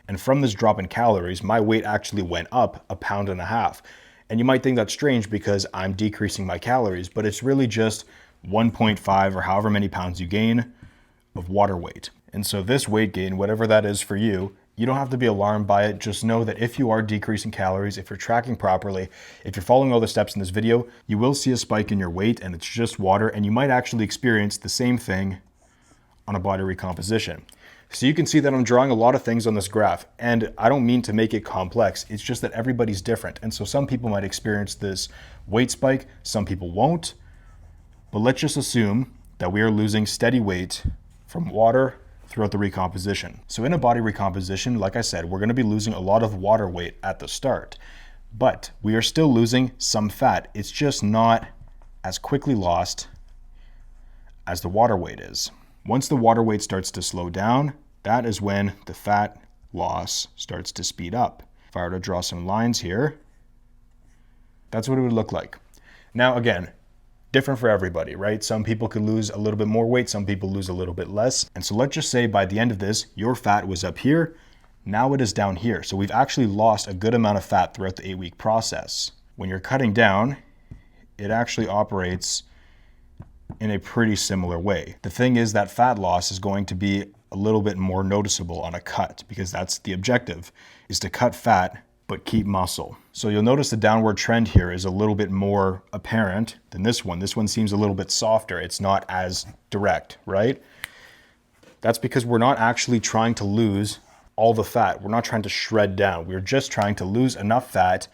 And from this drop in calories, my weight actually went up 1.5 pounds. And you might think that's strange because I'm decreasing my calories, but it's really just 1.5 or however many pounds you gain of water weight. And so this weight gain, whatever that is for you, you don't have to be alarmed by it. Just know that if you are decreasing calories, if you're tracking properly, if you're following all the steps in this video, you will see a spike in your weight and it's just water, and you might actually experience the same thing on a body recomposition. So you can see that I'm drawing a lot of things on this graph, and I don't mean to make it complex. It's just that everybody's different. And so some people might experience this weight spike, some people won't. But let's just assume that we are losing steady weight from water throughout the recomposition. So in a body recomposition, like I said, we're going to be losing a lot of water weight at the start, but we are still losing some fat. It's just not as quickly lost as the water weight is. Once the water weight starts to slow down, that is when the fat loss starts to speed up. If I were to draw some lines here, that's what it would look like. Now again, different for everybody, right? Some people could lose a little bit more weight, some people lose a little bit less. And so let's just say by the end of this, your fat was up here, now it is down here. So we've actually lost a good amount of fat throughout the 8-week process. When you're cutting down, it actually operates in a pretty similar way. The thing is that fat loss is going to be a little bit more noticeable on a cut because that's the objective, is to cut fat but keep muscle. So you'll notice the downward trend here is a little bit more apparent than this one. This one seems a little bit softer. It's not as direct, right? That's because we're not actually trying to lose all the fat. We're not trying to shred down. We're just trying to lose enough fat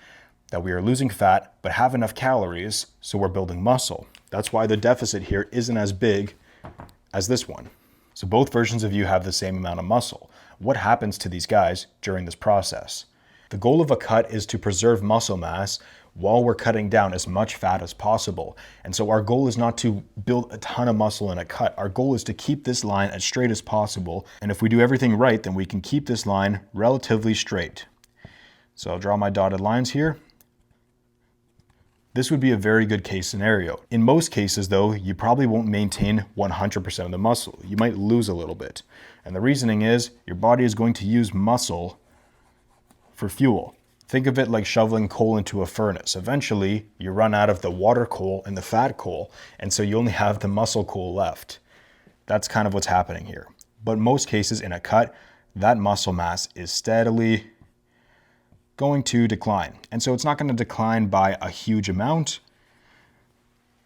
that we are losing fat but have enough calories so we're building muscle. That's why the deficit here isn't as big as this one. So both versions of you have the same amount of muscle. What happens to these guys during this process? The goal of a cut is to preserve muscle mass while we're cutting down as much fat as possible. And so our goal is not to build a ton of muscle in a cut. Our goal is to keep this line as straight as possible. And if we do everything right, then we can keep this line relatively straight. So I'll draw my dotted lines here. This would be a very good case scenario. In most cases though, you probably won't maintain 100% of the muscle. You might lose a little bit. And the reasoning is your body is going to use muscle for fuel. Think of it like shoveling coal into a furnace. Eventually, you run out of the water coal and the fat coal, and so you only have the muscle coal left. That's kind of what's happening here. But in most cases in a cut, that muscle mass is steadily going to decline. And so it's not going to decline by a huge amount.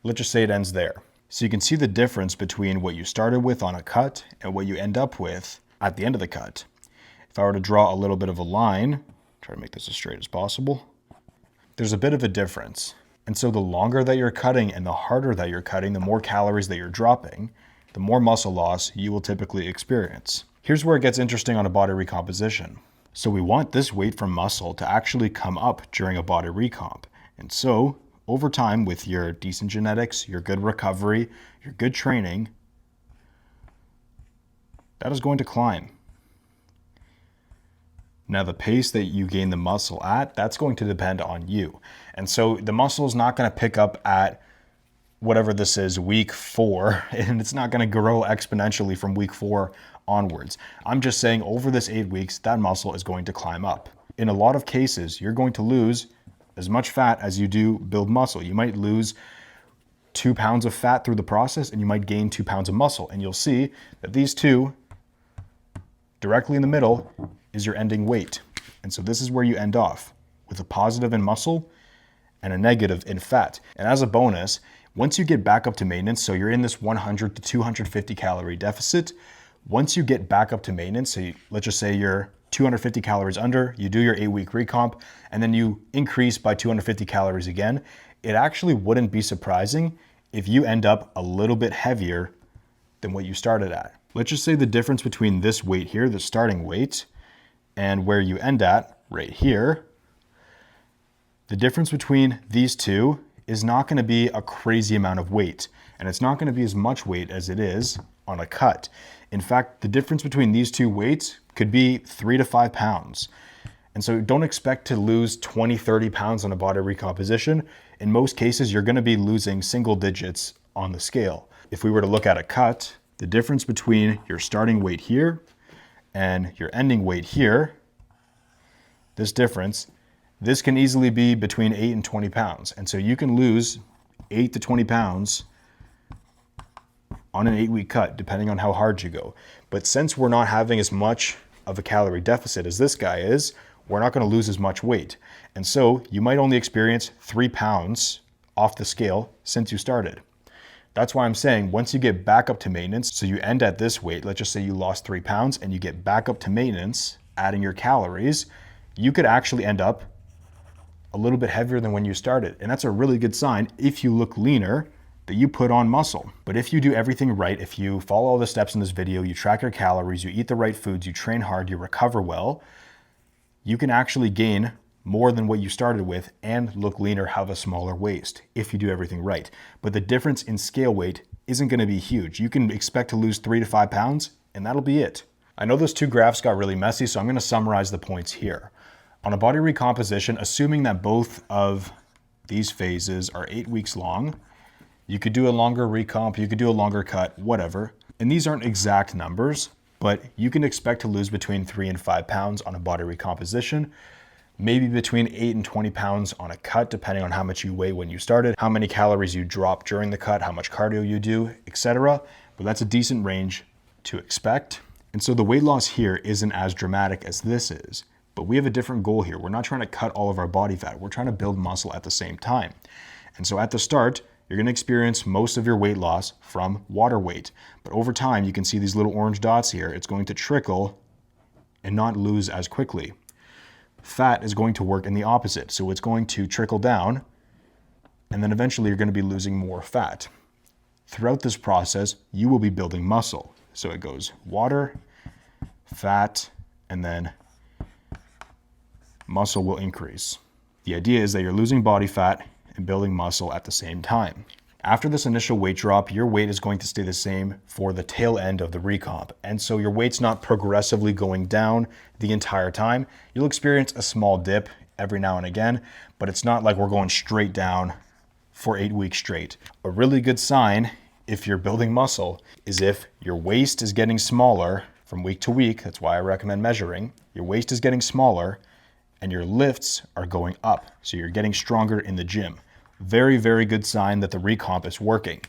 Let's just say it ends there. So you can see the difference between what you started with on a cut and what you end up with at the end of the cut. If I were to draw a little bit of a line, try to make this as straight as possible, there's a bit of a difference. And so the longer that you're cutting and the harder that you're cutting, the more calories that you're dropping, the more muscle loss you will typically experience. Here's where it gets interesting on a body recomposition. So we want this weight from muscle to actually come up during a body recomp. And so over time, with your decent genetics, your good recovery, your good training, that is going to climb. Now the pace that you gain the muscle at, that's going to depend on you. And so the muscle is not going to pick up at whatever this is, week 4, and it's not going to grow exponentially from week 4 onwards. I'm just saying over this 8 weeks, that muscle is going to climb up. In a lot of cases, you're going to lose as much fat as you do build muscle. You might lose 2 pounds of fat through the process, and you might gain 2 pounds of muscle. And you'll see that these two, directly in the middle, is your ending weight. And so this is where you end off, with a positive in muscle and a negative in fat. And as a bonus, once you get back up to maintenance, so you're in this 100 to 250 calorie deficit, once you get back up to maintenance, so let's just say you're 250 calories under, you do your 8-week recomp, and then you increase by 250 calories again, it actually wouldn't be surprising if you end up a little bit heavier than what you started at. Let's just say the difference between this weight here, the starting weight, and where you end at right here, the difference between these two is not going to be a crazy amount of weight, and it's not going to be as much weight as it is on a cut. In fact, the difference between these two weights could be 3 to 5 pounds. And so don't expect to lose 20, 30 pounds on a body recomposition. In most cases, you're going to be losing single digits on the scale. If we were to look at a cut, the difference between your starting weight here and your ending weight here, this difference, this can easily be between 8 and 20 pounds. And so you can lose 8 to 20 pounds on an 8-week cut, depending on how hard you go. But since we're not having as much of a calorie deficit as this guy is, we're not going to lose as much weight. And so you might only experience 3 pounds off the scale since you started. That's why I'm saying once you get back up to maintenance, so you end at this weight, let's just say you lost 3 pounds and you get back up to maintenance, adding your calories, you could actually end up a little bit heavier than when you started. And that's a really good sign if you look leaner that you put on muscle. But if you do everything right, if you follow all the steps in this video, you track your calories, you eat the right foods, you train hard, you recover well, you can actually gain more than what you started with and look leaner, have a smaller waist if you do everything right. But the difference in scale weight isn't going to be huge. You can expect to lose 3 to 5 pounds and that'll be it. I know those two graphs got really messy, so I'm going to summarize the points here. On a body recomposition, assuming that both of these phases are 8 weeks long, you could do a longer recomp, you could do a longer cut, whatever. And these aren't exact numbers, but you can expect to lose between 3 and 5 pounds on a body recomposition, maybe between 8 and 20 pounds on a cut, depending on how much you weigh when you started, how many calories you drop during the cut, how much cardio you do, etc. But that's a decent range to expect. And so the weight loss here isn't as dramatic as this is, but we have a different goal here. We're not trying to cut all of our body fat. We're trying to build muscle at the same time. And so at the start, you're going to experience most of your weight loss from water weight. But over time, you can see these little orange dots here. It's going to trickle and not lose as quickly. Fat is going to work in the opposite. So it's going to trickle down, and then eventually you're going to be losing more fat. Throughout this process, you will be building muscle. So it goes water, fat, and then muscle will increase. The idea is that you're losing body fat and building muscle at the same time. After this initial weight drop, your weight is going to stay the same for the tail end of the recomp. And so your weight's not progressively going down the entire time. You'll experience a small dip every now and again, but it's not like we're going straight down for 8 weeks straight. A really good sign if you're building muscle is if your waist is getting smaller from week to week. That's why I recommend measuring. Your waist is getting smaller and your lifts are going up. So you're getting stronger in the gym. Very, very good sign that the recomp is working.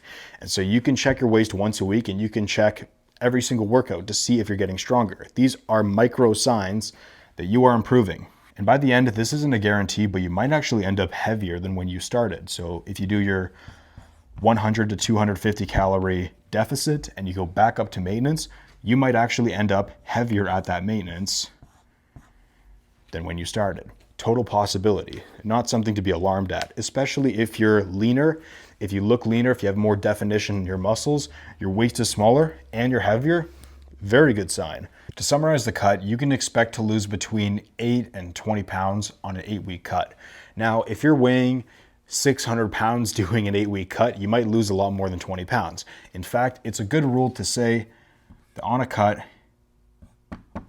And so you can check your waist once a week and you can check every single workout to see if you're getting stronger. These are micro signs that you are improving. And by the end, this isn't a guarantee, but you might actually end up heavier than when you started. So if you do your 100 to 250 calorie deficit and you go back up to maintenance, you might actually end up heavier at that maintenance than when you started. Total possibility, not something to be alarmed at, especially if you're leaner, if you look leaner, if you have more definition in your muscles, your waist is smaller and you're heavier, very good sign. To summarize the cut, you can expect to lose between 8 and 20 pounds on an 8-week cut. Now, if you're weighing 600 pounds doing an 8-week cut, you might lose a lot more than 20 pounds. In fact, it's a good rule to say that on a cut,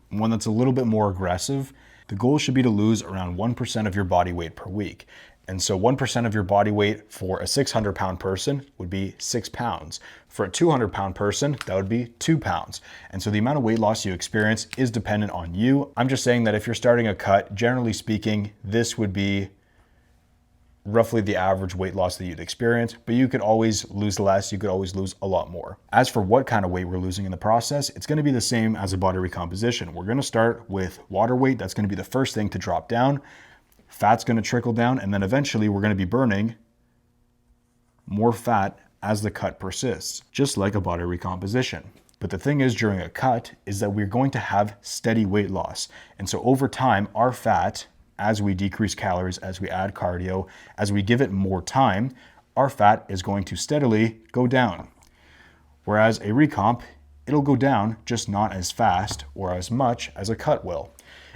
one that's a little bit more aggressive, the goal should be to lose around 1% of your body weight per week. And so 1% of your body weight for a 600 pound person would be 6 pounds. For a 200 pound person, that would be 2 pounds. And so the amount of weight loss you experience is dependent on you. I'm just saying that if you're starting a cut, generally speaking, this would be roughly the average weight loss that you'd experience, but you could always lose less, you could always lose a lot more. As for what kind of weight we're losing in the process, it's gonna be the same as a body recomposition. We're gonna start with water weight, that's gonna be the first thing to drop down. Fat's gonna trickle down, and then eventually we're gonna be burning more fat as the cut persists, just like a body recomposition. But the thing is, during a cut, is that we're going to have steady weight loss. And so over time, our fat, as we decrease calories, as we add cardio, as we give it more time, our fat is going to steadily go down. Whereas a recomp, it'll go down, just not as fast or as much as a cut will.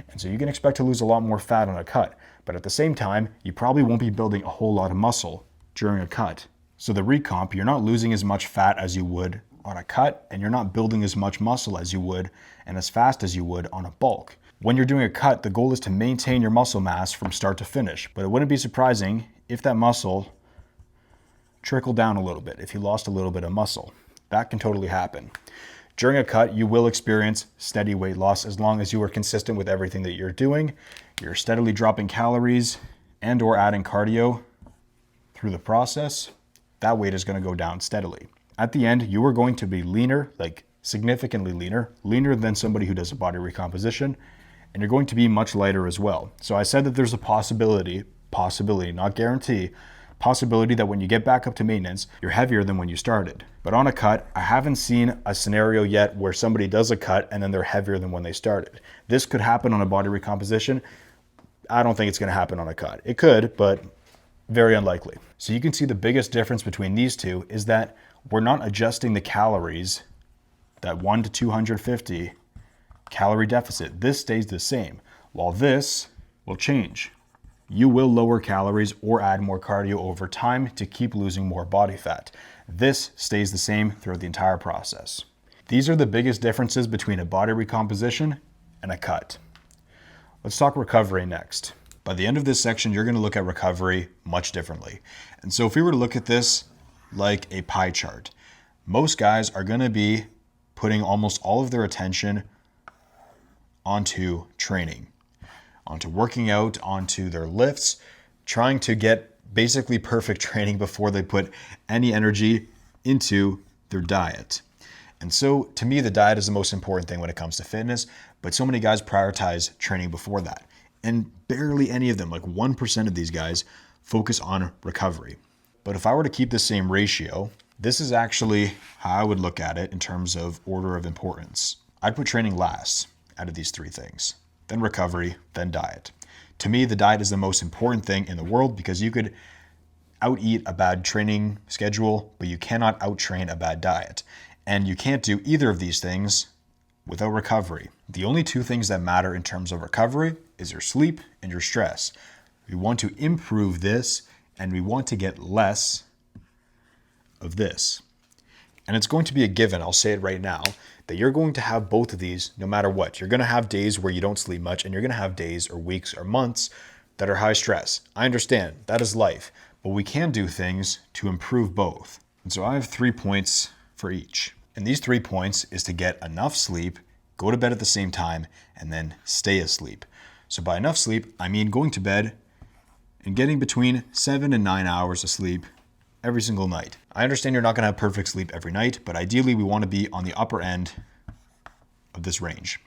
And so you can expect to lose a lot more fat on a cut, but at the same time, you probably won't be building a whole lot of muscle during a cut. So the recomp, you're not losing as much fat as you would on a cut, and you're not building as much muscle as you would and as fast as you would on a bulk. When you're doing a cut, the goal is to maintain your muscle mass from start to finish, but it wouldn't be surprising if that muscle trickled down a little bit, if you lost a little bit of muscle. That can totally happen. During a cut, you will experience steady weight loss as long as you are consistent with everything that you're doing. You're steadily dropping calories and or adding cardio through the process. That weight is going to go down steadily. At the end, you are going to be leaner, like significantly leaner than somebody who does a body recomposition, and you're going to be much lighter as well. So I said that there's a possibility, not guarantee, possibility that when you get back up to maintenance, you're heavier than when you started. But on a cut, I haven't seen a scenario yet where somebody does a cut and then they're heavier than when they started. This could happen on a body recomposition. I don't think it's gonna happen on a cut. It could, but very unlikely. So you can see the biggest difference between these two is that we're not adjusting the calories, that 1 to 250 calorie deficit. This stays the same, while this will change. You will lower calories or add more cardio over time to keep losing more body fat. This stays the same throughout the entire process. These are the biggest differences between a body recomposition and a cut. Let's talk recovery next. By the end of this section, you're going to look at recovery much differently. And so if we were to look at this like a pie chart, most guys are going to be putting almost all of their attention onto training, onto working out, onto their lifts, trying to get basically perfect training before they put any energy into their diet. And so to me, the diet is the most important thing when it comes to fitness, but so many guys prioritize training before that. And barely any of them, like 1% of these guys, focus on recovery. But if I were to keep the same ratio, this is actually how I would look at it in terms of order of importance. I'd put training last out of these three things, then recovery, then diet. To me, the diet is the most important thing in the world because you could out-eat a bad training schedule, but you cannot out-train a bad diet. And you can't do either of these things without recovery. The only two things that matter in terms of recovery is your sleep and your stress. We want to improve this and we want to get less of this. And it's going to be a given, I'll say it right now, that you're going to have both of these no matter what. You're going to have days where you don't sleep much, and you're going to have days or weeks or months that are high stress. I understand, that is life. but we can do things to improve both. And so I have 3 points for each. And these 3 points is to get enough sleep, go to bed at the same time, and then stay asleep. So by enough sleep, I mean going to bed and getting between 7 and 9 hours of sleep every single night. I understand you're not gonna have perfect sleep every night, but ideally we wanna be on the upper end of this range.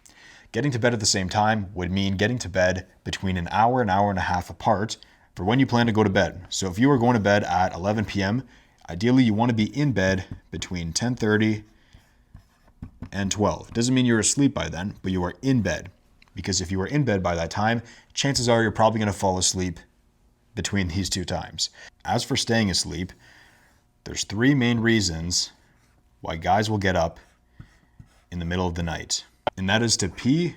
Getting to bed at the same time would mean getting to bed between an hour and a half apart for when you plan to go to bed. So if you are going to bed at 11 p.m., ideally you wanna be in bed between 10:30 and 12. It doesn't mean you're asleep by then, but you are in bed. Because if you are in bed by that time, chances are you're probably gonna fall asleep between these two times. As for staying asleep, there's 3 main reasons why guys will get up in the middle of the night. And that is to pee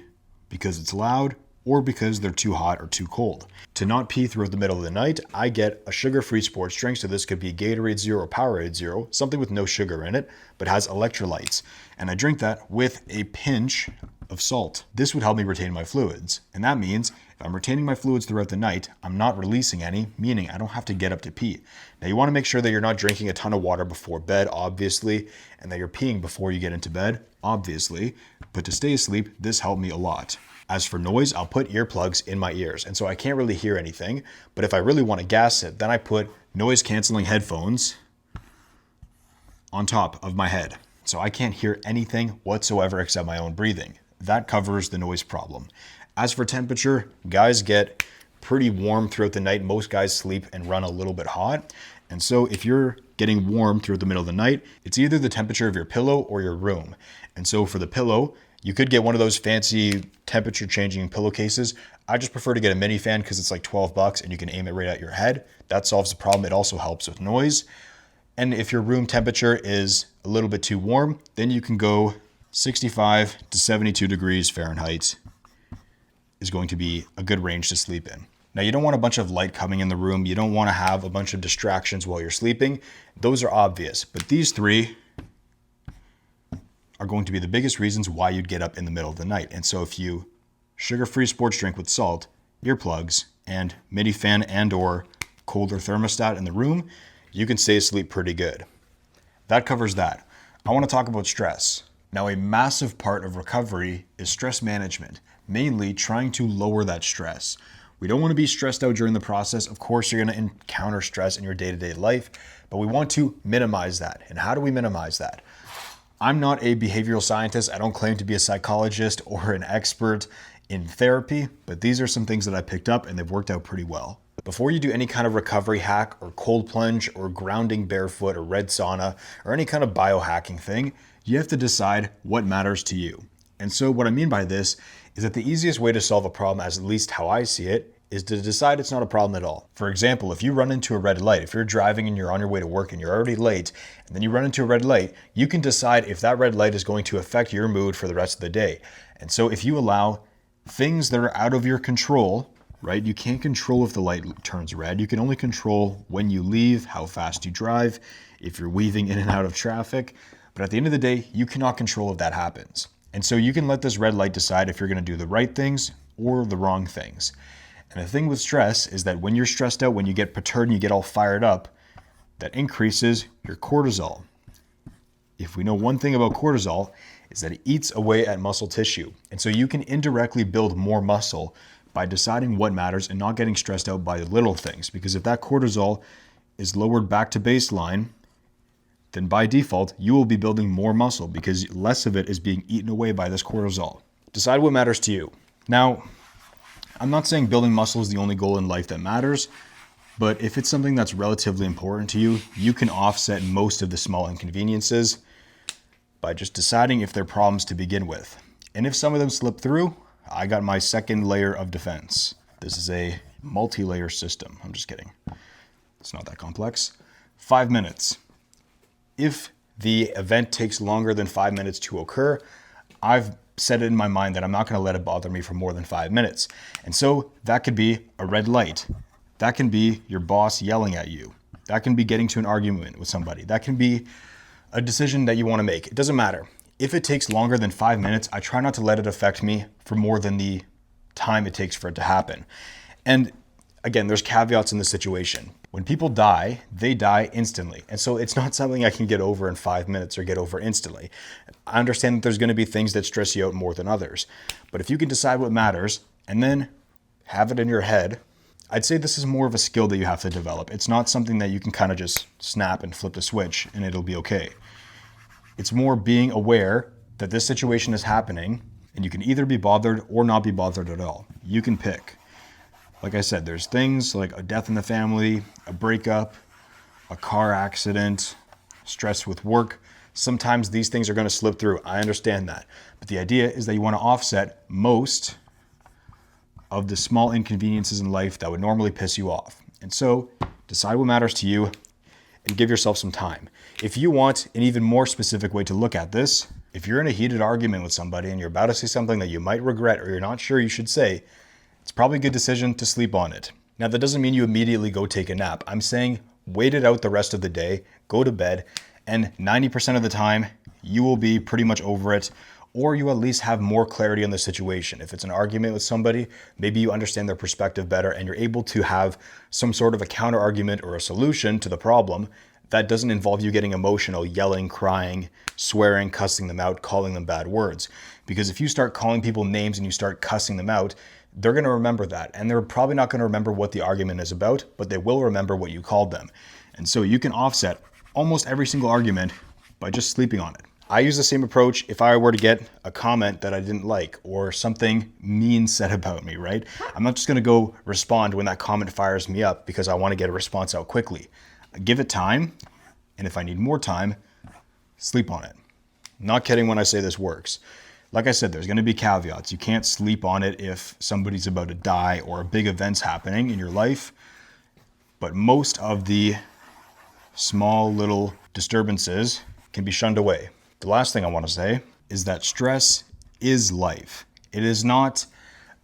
because it's loud or because they're too hot or too cold. To not pee throughout the middle of the night, I get a sugar-free sports drink. So this could be Gatorade Zero or Powerade Zero, something with no sugar in it, but has electrolytes. And I drink that with a pinch of salt. This would help me retain my fluids. And that means if I'm retaining my fluids throughout the night, I'm not releasing any, meaning I don't have to get up to pee. Now you wanna make sure that you're not drinking a ton of water before bed, obviously, and that you're peeing before you get into bed, obviously. But to stay asleep, this helped me a lot. As for noise, I'll put earplugs in my ears, and so I can't really hear anything. But if I really want to gas it, then I put noise-canceling headphones on top of my head. So I can't hear anything whatsoever except my own breathing. That covers the noise problem. As for temperature, guys get pretty warm throughout the night. Most guys sleep and run a little bit hot. And so if you're getting warm throughout the middle of the night, it's either the temperature of your pillow or your room. And so for the pillow, you could get one of those fancy temperature changing pillowcases. I just prefer to get a mini fan because it's like $12 and you can aim it right at your head. That solves the problem. It also helps with noise. And if your room temperature is a little bit too warm, then you can go 65 to 72 degrees Fahrenheit is going to be a good range to sleep in. Now you don't want a bunch of light coming in the room. You don't want to have a bunch of distractions while you're sleeping. Those are obvious, but these 3 are going to be the biggest reasons why you'd get up in the middle of the night. And so if you sugar-free sports drink with salt, earplugs, and mini fan and or colder thermostat in the room, you can stay asleep pretty good. That covers that. I want to talk about stress. Now, a massive part of recovery is stress management, mainly trying to lower that stress. We don't want to be stressed out during the process. Of course, you're going to encounter stress in your day-to-day life, but we want to minimize that. And how do we minimize that? I'm not a behavioral scientist. I don't claim to be a psychologist or an expert in therapy, but these are some things that I picked up and they've worked out pretty well. Before you do any kind of recovery hack or cold plunge or grounding barefoot or red sauna or any kind of biohacking thing, you have to decide what matters to you. And so what I mean by this is that the easiest way to solve a problem, as at least how I see it, is to decide it's not a problem at all. For example, if you run into a red light, if you're driving and you're on your way to work and you're already late, and then you run into a red light, you can decide if that red light is going to affect your mood for the rest of the day. And so if you allow things that are out of your control, right? You can't control if the light turns red. You can only control when you leave, how fast you drive, if you're weaving in and out of traffic. But at the end of the day, you cannot control if that happens. And so you can let this red light decide if you're gonna do the right things or the wrong things. And the thing with stress is that when you're stressed out, when you get perturbed and you get all fired up, that increases your cortisol. If we know one thing about cortisol, is that it eats away at muscle tissue. And so you can indirectly build more muscle by deciding what matters and not getting stressed out by the little things. Because if that cortisol is lowered back to baseline, then by default, you will be building more muscle because less of it is being eaten away by this cortisol. Decide what matters to you. Now, I'm not saying building muscle is the only goal in life that matters, but if it's something that's relatively important to you, you can offset most of the small inconveniences by just deciding if they're problems to begin with. And if some of them slip through, I got my second layer of defense. This is a multi-layer system. I'm just kidding. It's not that complex. 5 minutes. If the event takes longer than 5 minutes to occur, I've set it in my mind that I'm not going to let it bother me for more than 5 minutes. And so that could be a red light. That can be your boss yelling at you. That can be getting to an argument with somebody. That can be a decision that you want to make. It doesn't matter. If it takes longer than 5 minutes, I try not to let it affect me for more than the time it takes for it to happen. And again, there's caveats in this situation. When people die, they die instantly. And so it's not something I can get over in 5 minutes or get over instantly. I understand that there's going to be things that stress you out more than others. But if you can decide what matters and then have it in your head, I'd say this is more of a skill that you have to develop. It's not something that you can kind of just snap and flip the switch and it'll be okay. It's more being aware that this situation is happening and you can either be bothered or not be bothered at all. You can pick. Like I said, there's things like a death in the family, a breakup, a car accident, stress with work. Sometimes these things are going to slip through. I understand that. But the idea is that you want to offset most of the small inconveniences in life that would normally piss you off. And so decide what matters to you and give yourself some time. If you want an even more specific way to look at this, if you're in a heated argument with somebody and you're about to say something that you might regret or you're not sure you should say, it's probably a good decision to sleep on it. Now, that doesn't mean you immediately go take a nap. I'm saying wait it out the rest of the day, go to bed, and 90% of the time, you will be pretty much over it, or you at least have more clarity on the situation. If it's an argument with somebody, maybe you understand their perspective better and you're able to have some sort of a counter argument or a solution to the problem that doesn't involve you getting emotional, yelling, crying, swearing, cussing them out, calling them bad words. Because if you start calling people names and you start cussing them out, they're going to remember that. And they're probably not going to remember what the argument is about, but they will remember what you called them. And so you can offset almost every single argument by just sleeping on it. I use the same approach if I were to get a comment that I didn't like or something mean said about me, right? I'm not just going to go respond when that comment fires me up because I want to get a response out quickly. I give it time, and if I need more time, sleep on it. Not kidding when I say this works. Like I said, there's going to be caveats. You can't sleep on it if somebody's about to die or a big event's happening in your life. But most of the small little disturbances can be shunned away. The last thing I want to say is that stress is life. It is not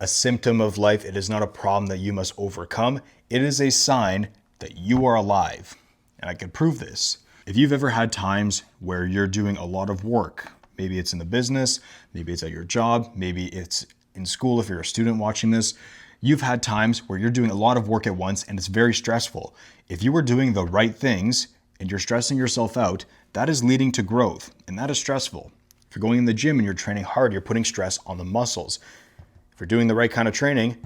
a symptom of life. It is not a problem that you must overcome. It is a sign that you are alive. And I can prove this. If you've ever had times where you're doing a lot of work, maybe it's in the business, maybe it's at your job, maybe it's in school if you're a student watching this, you've had times where you're doing a lot of work at once and it's very stressful. If you are doing the right things and you're stressing yourself out, that is leading to growth, and that is stressful. If you're going in the gym and you're training hard, you're putting stress on the muscles. If you're doing the right kind of training,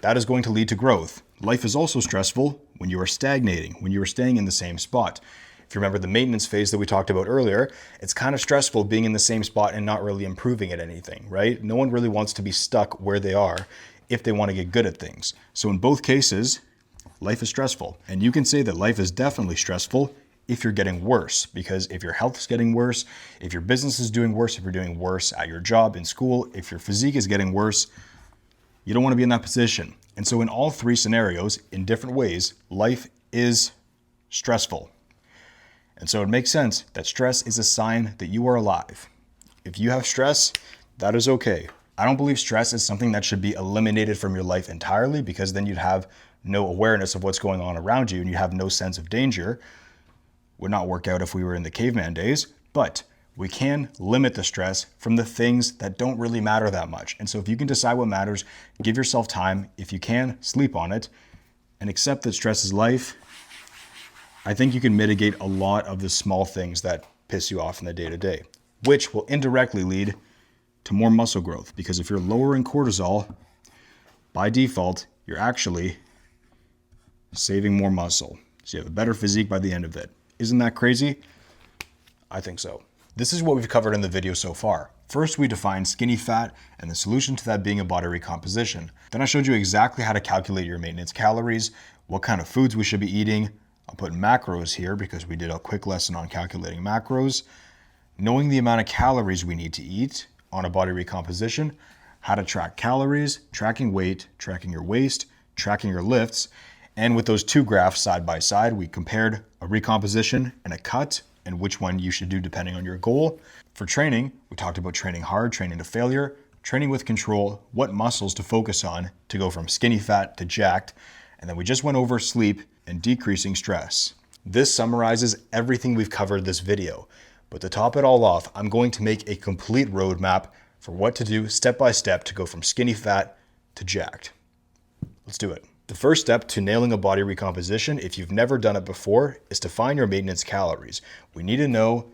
that is going to lead to growth. Life is also stressful when you are stagnating, when you are staying in the same spot. If you remember the maintenance phase that we talked about earlier, it's kind of stressful being in the same spot and not really improving at anything, right? No one really wants to be stuck where they are if they want to get good at things. So in both cases, life is stressful. And you can say that life is definitely stressful if you're getting worse, because if your health is getting worse, if your business is doing worse, if you're doing worse at your job, in school, if your physique is getting worse, you don't want to be in that position. And so in all three scenarios, in different ways, life is stressful. And so it makes sense that stress is a sign that you are alive. If you have stress, that is okay. I don't believe stress is something that should be eliminated from your life entirely, because then you'd have no awareness of what's going on around you and you have no sense of danger. Would not work out if we were in the caveman days, but we can limit the stress from the things that don't really matter that much. And so if you can decide what matters, give yourself time. If you can, sleep on it and accept that stress is life. I think you can mitigate a lot of the small things that piss you off in the day-to-day, which will indirectly lead to more muscle growth. Because if you're lowering cortisol, by default, you're actually saving more muscle. So you have a better physique by the end of it. Isn't that crazy? I think so. This is what we've covered in the video so far. First, we defined skinny fat and the solution to that being a body recomposition. Then I showed you exactly how to calculate your maintenance calories, what kind of foods we should be eating. I'll put macros here because we did a quick lesson on calculating macros, knowing the amount of calories we need to eat on a body recomposition, how to track calories, tracking weight, tracking your waist, tracking your lifts. And with those two graphs side by side, we compared a recomposition and a cut and which one you should do depending on your goal. For training, we talked about training hard, training to failure, training with control, what muscles to focus on to go from skinny fat to jacked. And then we just went over sleep and decreasing stress. This summarizes everything we've covered this video. But to top it all off, I'm going to make a complete roadmap for what to do step by step to go from skinny fat to jacked. Let's do it. The first step to nailing a body recomposition, if you've never done it before, is to find your maintenance calories. We need to know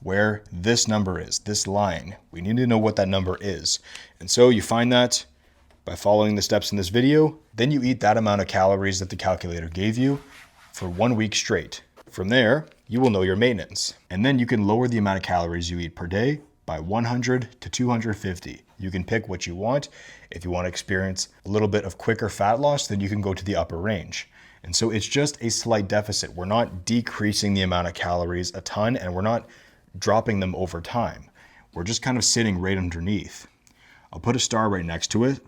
where this number is, this line. We need to know what that number is. And so you find that by following the steps in this video. Then you eat that amount of calories that the calculator gave you for 1 week straight. From there, you will know your maintenance. And then you can lower the amount of calories you eat per day by 100 to 250. You can pick what you want. If you want to experience a little bit of quicker fat loss, then you can go to the upper range. And so it's just a slight deficit. We're not decreasing the amount of calories a ton, and we're not dropping them over time. We're just kind of sitting right underneath. I'll put a star right next to it,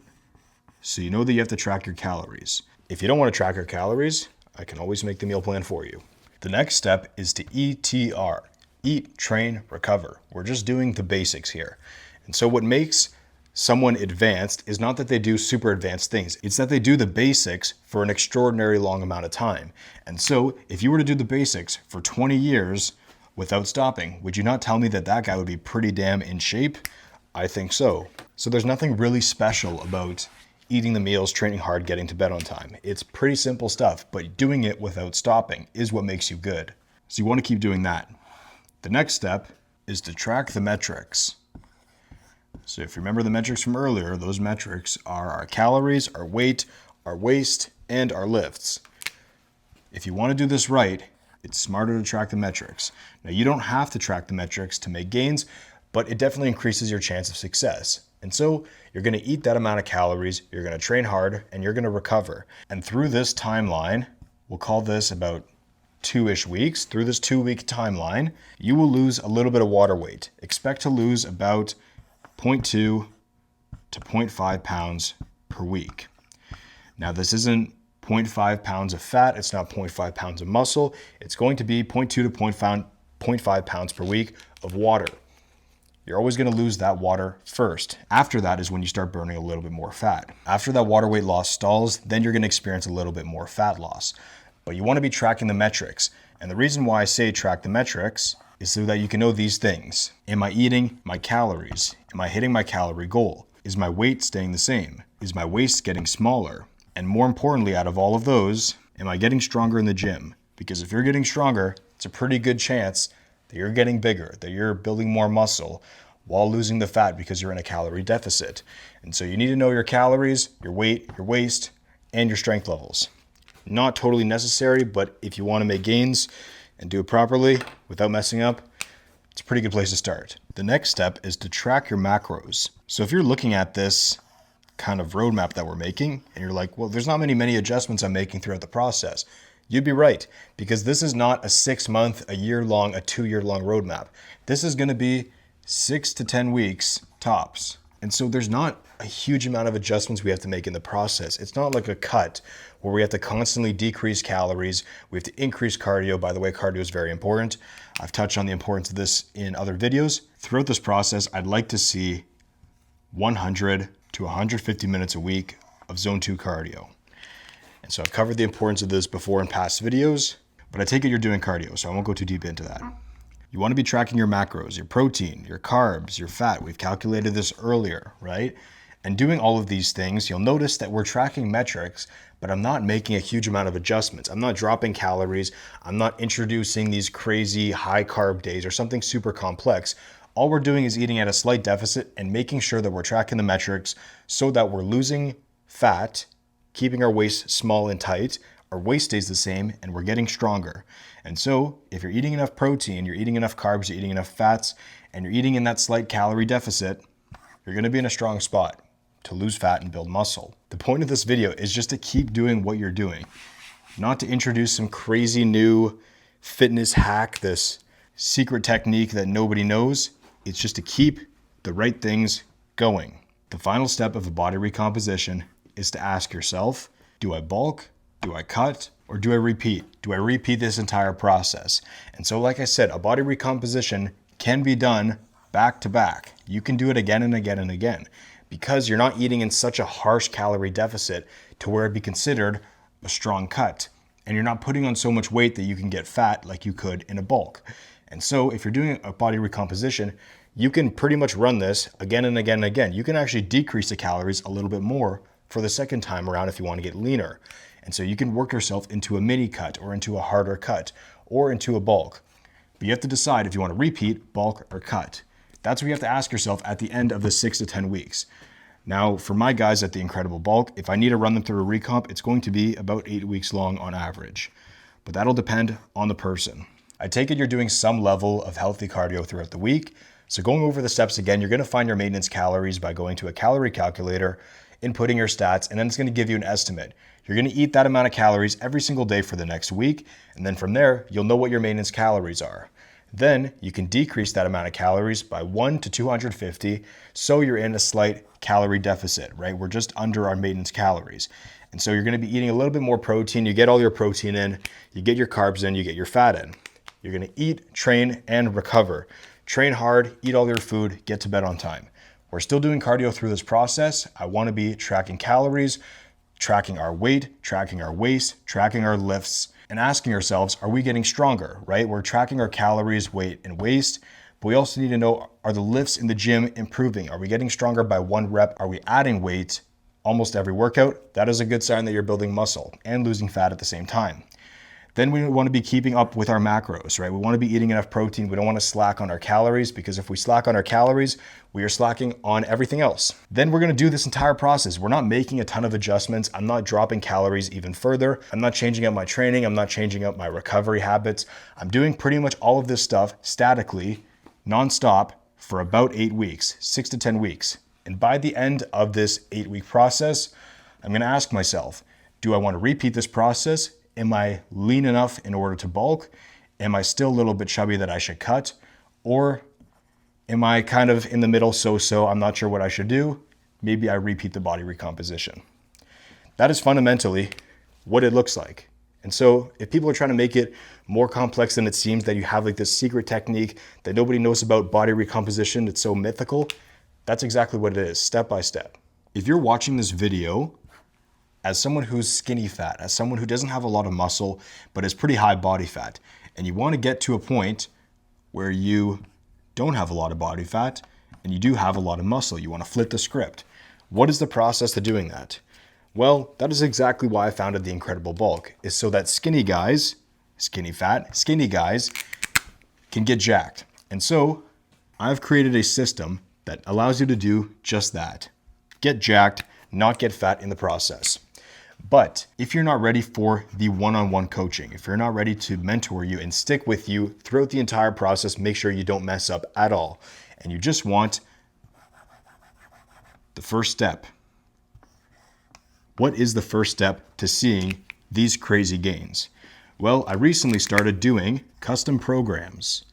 so you know that you have to track your calories. If you don't want to track your calories, I can always make the meal plan for you. The next step is to ETR. Eat, train, recover. We're just doing the basics here. And so what makes someone advanced is not that they do super advanced things. It's that they do the basics for an extraordinary long amount of time. And so if you were to do the basics for 20 years without stopping, would you not tell me that that guy would be pretty damn in shape? I think so. So there's nothing really special about eating the meals, training hard, getting to bed on time. It's pretty simple stuff, but doing it without stopping is what makes you good. So you want to keep doing that. The next step is to track the metrics. So if you remember the metrics from earlier, those metrics are our calories, our weight, our waist, and our lifts. If you want to do this right, it's smarter to track the metrics. Now, you don't have to track the metrics to make gains, but it definitely increases your chance of success. And so you're going to eat that amount of calories, you're going to train hard, and you're going to recover. And through this timeline, we'll call this about 2-ish weeks, through this 2-week timeline, you will lose a little bit of water weight. Expect to lose about 0.2 to 0.5 pounds per week. Now, this isn't 0.5 pounds of fat, it's not 0.5 pounds of muscle, it's going to be 0.2 to 0.5 pounds per week of water. You're always going to lose that water first. After that is when you start burning a little bit more fat. After that water weight loss stalls, then you're going to experience a little bit more fat loss. But you want to be tracking the metrics. And the reason why I say track the metrics is so that you can know these things. Am I eating my calories? Am I hitting my calorie goal? Is my weight staying the same? Is my waist getting smaller? And more importantly, out of all of those, am I getting stronger in the gym? Because if you're getting stronger, it's a pretty good chance that you're getting bigger, that you're building more muscle while losing the fat because you're in a calorie deficit. And so you need to know your calories, your weight, your waist, and your strength levels. Not totally necessary, but if you want to make gains and do it properly without messing up, it's a pretty good place to start. The next step is to track your macros. So if you're looking at this kind of roadmap that we're making and you're like, well, there's not many adjustments I'm making throughout the process. You'd be right, because this is not a 6-month, a year-long, a 2-year-long roadmap. This is going to be 6 to 10 weeks tops. And so there's not a huge amount of adjustments we have to make in the process. It's not like a cut where we have to constantly decrease calories. We have to increase cardio. By the way, cardio is very important. I've touched on the importance of this in other videos. Throughout this process, I'd like to see 100 to 150 minutes a week of zone 2 cardio. And so I've covered the importance of this before in past videos, but I take it you're doing cardio, so I won't go too deep into that. You want to be tracking your macros, your protein, your carbs, your fat. We've calculated this earlier, right? And doing all of these things, you'll notice that we're tracking metrics, but I'm not making a huge amount of adjustments. I'm not dropping calories. I'm not introducing these crazy high carb days or something super complex. All we're doing is eating at a slight deficit and making sure that we're tracking the metrics so that we're losing fat, keeping our waist small and tight, our waist stays the same, and we're getting stronger. And so if you're eating enough protein, you're eating enough carbs, you're eating enough fats, and you're eating in that slight calorie deficit, you're going to be in a strong spot to lose fat and build muscle. The point of this video is just to keep doing what you're doing, not to introduce some crazy new fitness hack, this secret technique that nobody knows. It's just to keep the right things going. The final step of a body recomposition is to ask yourself, do I bulk, do I cut, or do I repeat? Do I repeat this entire process? And so like I said, a body recomposition can be done back to back. You can do it again and again and again because you're not eating in such a harsh calorie deficit to where it'd be considered a strong cut. And you're not putting on so much weight that you can get fat like you could in a bulk. And so if you're doing a body recomposition, you can pretty much run this again and again and again. You can actually decrease the calories a little bit more for the second time around if you want to get leaner. And so you can work yourself into a mini cut or into a harder cut or into a bulk. But you have to decide if you want to repeat, bulk, or cut. That's what you have to ask yourself at the end of the 6 to 10 weeks. Now, for my guys at the Incredible Bulk, if I need to run them through a recomp, it's going to be about 8 weeks long on average. But that'll depend on the person. I take it you're doing some level of healthy cardio throughout the week. So going over the steps again, you're going to find your maintenance calories by going to a calorie calculator, inputting your stats, and then it's going to give you an estimate. You're going to eat that amount of calories every single day for the next week. And then from there, you'll know what your maintenance calories are. Then you can decrease that amount of calories by 1 to 250. So you're in a slight calorie deficit, right? We're just under our maintenance calories. And so you're going to be eating a little bit more protein. You get all your protein in, you get your carbs in, you get your fat in. You're going to eat, train, and recover. Train hard, eat all your food, get to bed on time. We're still doing cardio through this process. I want to be tracking calories, tracking our weight, tracking our waist, tracking our lifts, and asking ourselves, are we getting stronger, right? We're tracking our calories, weight, and waist, but we also need to know, are the lifts in the gym improving? Are we getting stronger by 1 rep? Are we adding weight almost every workout? That is a good sign that you're building muscle and losing fat at the same time. Then we want to be keeping up with our macros, right? We want to be eating enough protein. We don't want to slack on our calories, because if we slack on our calories, we are slacking on everything else. Then we're going to do this entire process. We're not making a ton of adjustments. I'm not dropping calories even further. I'm not changing up my training. I'm not changing up my recovery habits. I'm doing pretty much all of this stuff statically, nonstop, for about 8 weeks, 6 to 10 weeks. And by the end of this 8-week process, I'm going to ask myself, do I want to repeat this process? Am I lean enough in order to bulk? Am I still a little bit chubby that I should cut? Or am I kind of in the middle, so-so, I'm not sure what I should do? Maybe I repeat the body recomposition. That is fundamentally what it looks like. And so if people are trying to make it more complex than it seems, that you have like this secret technique that nobody knows about body recomposition, it's so mythical, that's exactly what it is, step by step. If you're watching this video as someone who's skinny fat, as someone who doesn't have a lot of muscle, but is pretty high body fat, and you want to get to a point where you don't have a lot of body fat and you do have a lot of muscle, you want to flip the script. What is the process to doing that? Well, that is exactly why I founded the Incredible Bulk, is so that skinny guys, skinny fat, skinny guys can get jacked. And so I've created a system that allows you to do just that. Get jacked, not get fat in the process. But if you're not ready for the one-on-one coaching, if you're not ready to mentor you and stick with you throughout the entire process, make sure you don't mess up at all, and you just want the first step. What is the first step to seeing these crazy gains? Well, I recently started doing custom programs.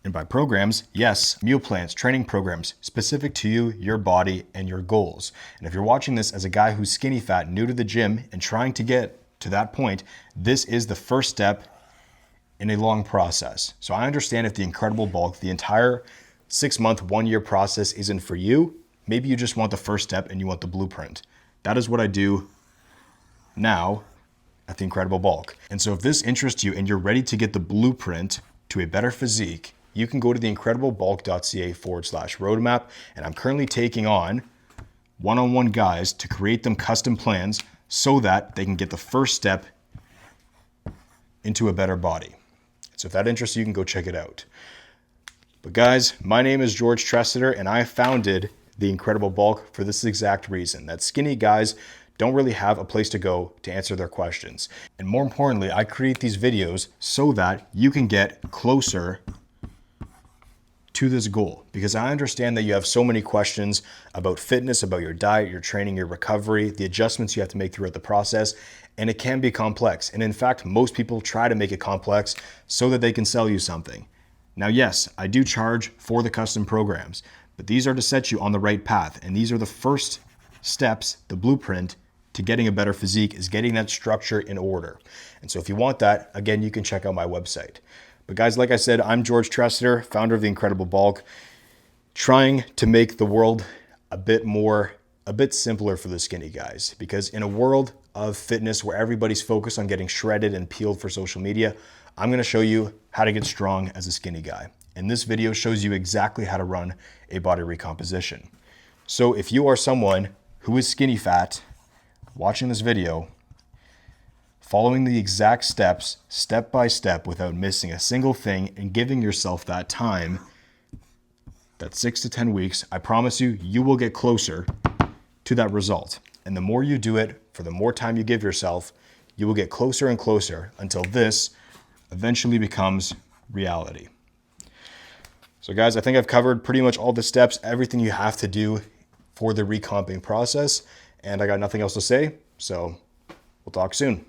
And by programs, yes, meal plans, training programs specific to you, your body, and your goals. And if you're watching this as a guy who's skinny fat, new to the gym, and trying to get to that point, this is the first step in a long process. So I understand if the Incredible Bulk, the entire 6-month, 1-year process isn't for you, maybe you just want the first step and you want the blueprint. That is what I do now at the Incredible Bulk. And so if this interests you and you're ready to get the blueprint to a better physique, you can go to theincrediblebulk.ca/roadmap, and I'm currently taking on one-on-one guys to create them custom plans so that they can get the first step into a better body. So if that interests you, you can go check it out. But guys, my name is George Tressiter, and I founded the Incredible Bulk for this exact reason, that skinny guys don't really have a place to go to answer their questions. And more importantly, I create these videos so that you can get closer to this goal, because I understand that you have so many questions about fitness, about your diet, your training, your recovery, the adjustments you have to make throughout the process, and it can be complex. And in fact, most people try to make it complex so that they can sell you something. Now, yes, I do charge for the custom programs, but these are to set you on the right path. And these are the first steps, the blueprint to getting a better physique, is getting that structure in order. And so if you want that, again, you can check out my website. But guys, like I said, I'm George Tressiter, founder of the Incredible Bulk, trying to make the world a bit simpler for the skinny guys. Because in a world of fitness where everybody's focused on getting shredded and peeled for social media, I'm gonna show you how to get strong as a skinny guy. And this video shows you exactly how to run a body recomposition. So if you are someone who is skinny fat, watching this video, following the exact steps, step by step, without missing a single thing, and giving yourself that time, that 6 to 10 weeks, I promise you, you will get closer to that result. And the more you do it, for the more time you give yourself, you will get closer and closer until this eventually becomes reality. So guys, I think I've covered pretty much all the steps, everything you have to do for the recomping process, and I got nothing else to say, so we'll talk soon.